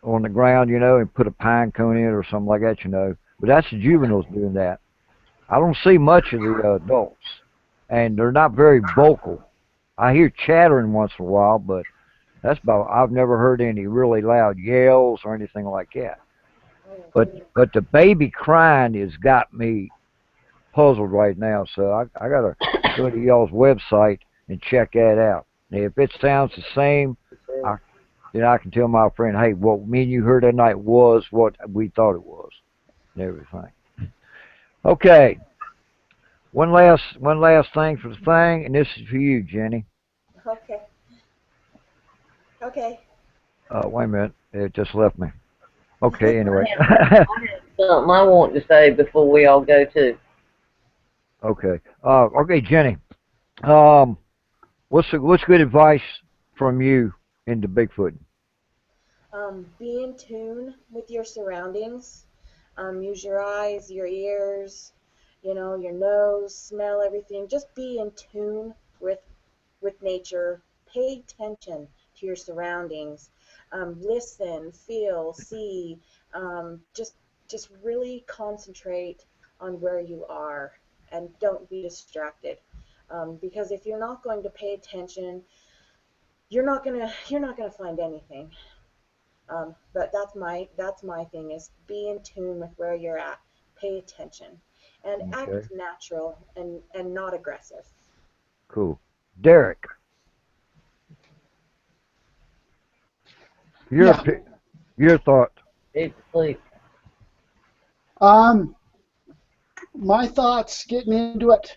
on the ground, and put a pine cone in it or something like that. But that's the juveniles doing that. I don't see much of the adults, and they're not very vocal. I hear chattering once in a while, but that's about. I've never heard any really loud yells or anything like that. But the baby crying has got me puzzled right now, so I gotta go to y'all's website and check that out. And if it sounds the same, I, then I can tell my friend, hey, what me and you heard that night was what we thought it was, and everything. Okay, one last thing for the thing, and this is for you, Jenny. Okay. Okay. Wait a minute, it just left me. Okay, anyway. I have something I want to say before we all go too. Okay. Okay, Jenny. What's good advice from you into Bigfoot? Be in tune with your surroundings. Use your eyes, your ears, your nose, smell everything. Just be in tune with nature. Pay attention to your surroundings. Listen, feel, see. Just really concentrate on where you are, and don't be distracted. Because if you're not going to pay attention, you're not gonna find anything. But that's my thing is be in tune with where you're at. Pay attention and Okay, act natural and not aggressive. cool. Derek, your Yeah. opi- your thought. It's sleep. Um, my thoughts getting into it.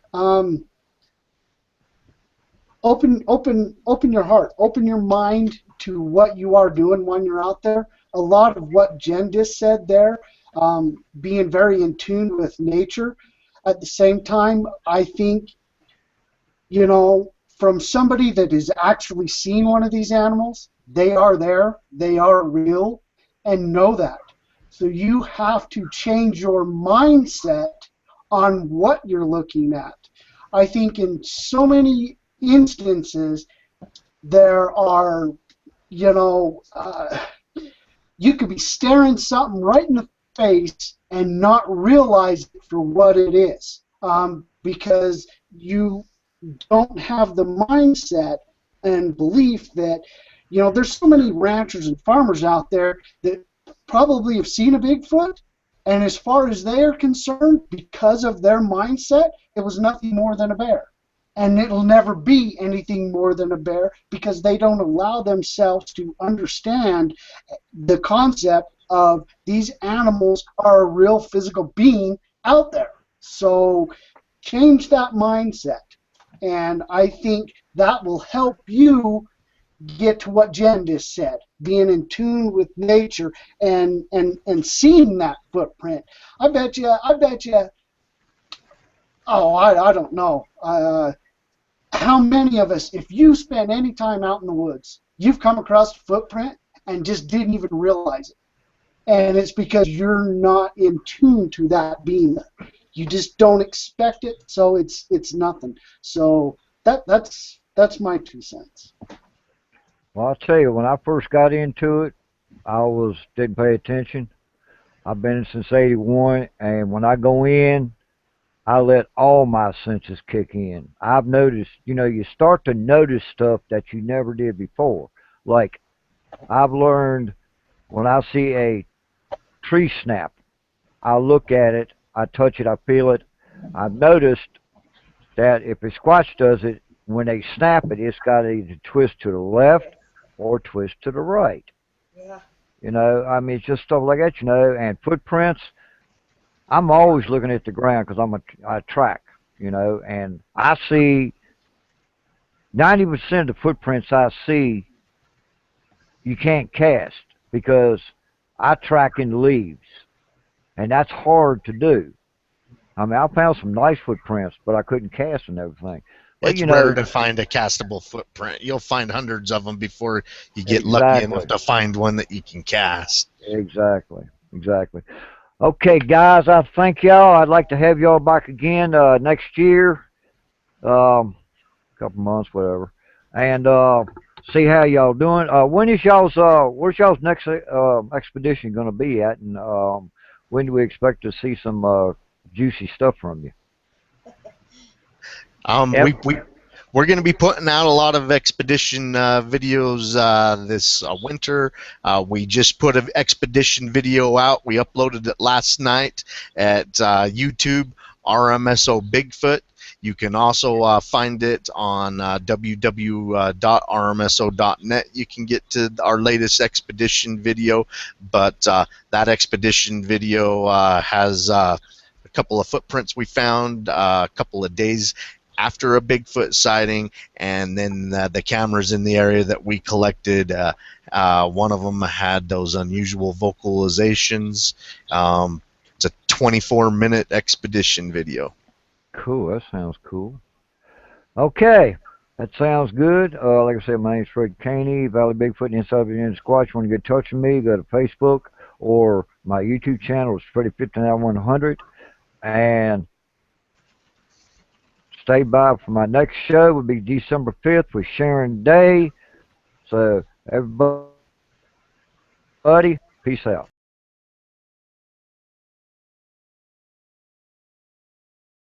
Open your heart, open your mind to what you are doing when you're out there. A lot of what Jen just said there, being very in tune with nature. At the same time, I think, from somebody that has actually seen one of these animals, they are there, they are real, and know that. So you have to change your mindset on what you're looking at. I think in so many instances, there are, you know, uh, you could be staring something right in the face and not realize it for what it is, because you don't have the mindset and belief that, there's so many ranchers and farmers out there that probably have seen a Bigfoot, and as far as they are concerned, because of their mindset, it was nothing more than a bear. And it'll never be anything more than a bear because they don't allow themselves to understand the concept of these animals are a real physical being out there. So change that mindset. And I think that will help you get to what Jen just said, being in tune with nature and seeing that footprint. I bet you, oh, I don't know. How many of us, if you spend any time out in the woods, you've come across a footprint and just didn't even realize it. And it's because you're not in tune to that being there. You just don't expect it, so it's nothing. So that's my 2 cents. Well, I'll tell you, when I first got into it, didn't pay attention. I've been in since '81, and when I go in, I let all my senses kick in. I've noticed, you start to notice stuff that you never did before. Like I've learned when I see a tree snap, I look at it, I touch it, I feel it. I've noticed that if a squatch does it, when they snap it, it's got to either twist to the left or twist to the right. Yeah. You know, I mean, it's just stuff like that, you know, and footprints. I'm always looking at the ground because I track, you know, and I see 90% of the footprints I see you can't cast because I track in the leaves, and that's hard to do. I mean, I found some nice footprints, but I couldn't cast and everything. But It's you rare know, to find a castable footprint. You'll find hundreds of them before you get lucky enough exactly, to find one that you can cast. exactly, exactly. Okay, guys, I thank y'all. I'd like to have y'all back again next year, couple months, whatever, and see how y'all doing. When is where's y'all's next expedition going to be at, and when do we expect to see some juicy stuff from you? We Yep. we're going to be putting out a lot of expedition videos this winter. We just put an expedition video out. We uploaded it last night at YouTube, RMSO Bigfoot. You can also find it on www.rmso.net. You can get to our latest expedition video, but that expedition video has a couple of footprints we found a couple of days after a Bigfoot sighting, and then the cameras in the area that we collected. One of them had those unusual vocalizations. It's a 24-minute expedition video. Cool. That sounds cool. Okay. That sounds good. Like I said, my name's Fred Caney, Valley Bigfoot and Inside Virginia Squatch. Want to get in touch with me, go to Facebook or my YouTube channel. It's Freddy59100. And stay by for my next show. Will be December 5th with Sharon Day. So, everybody, peace out.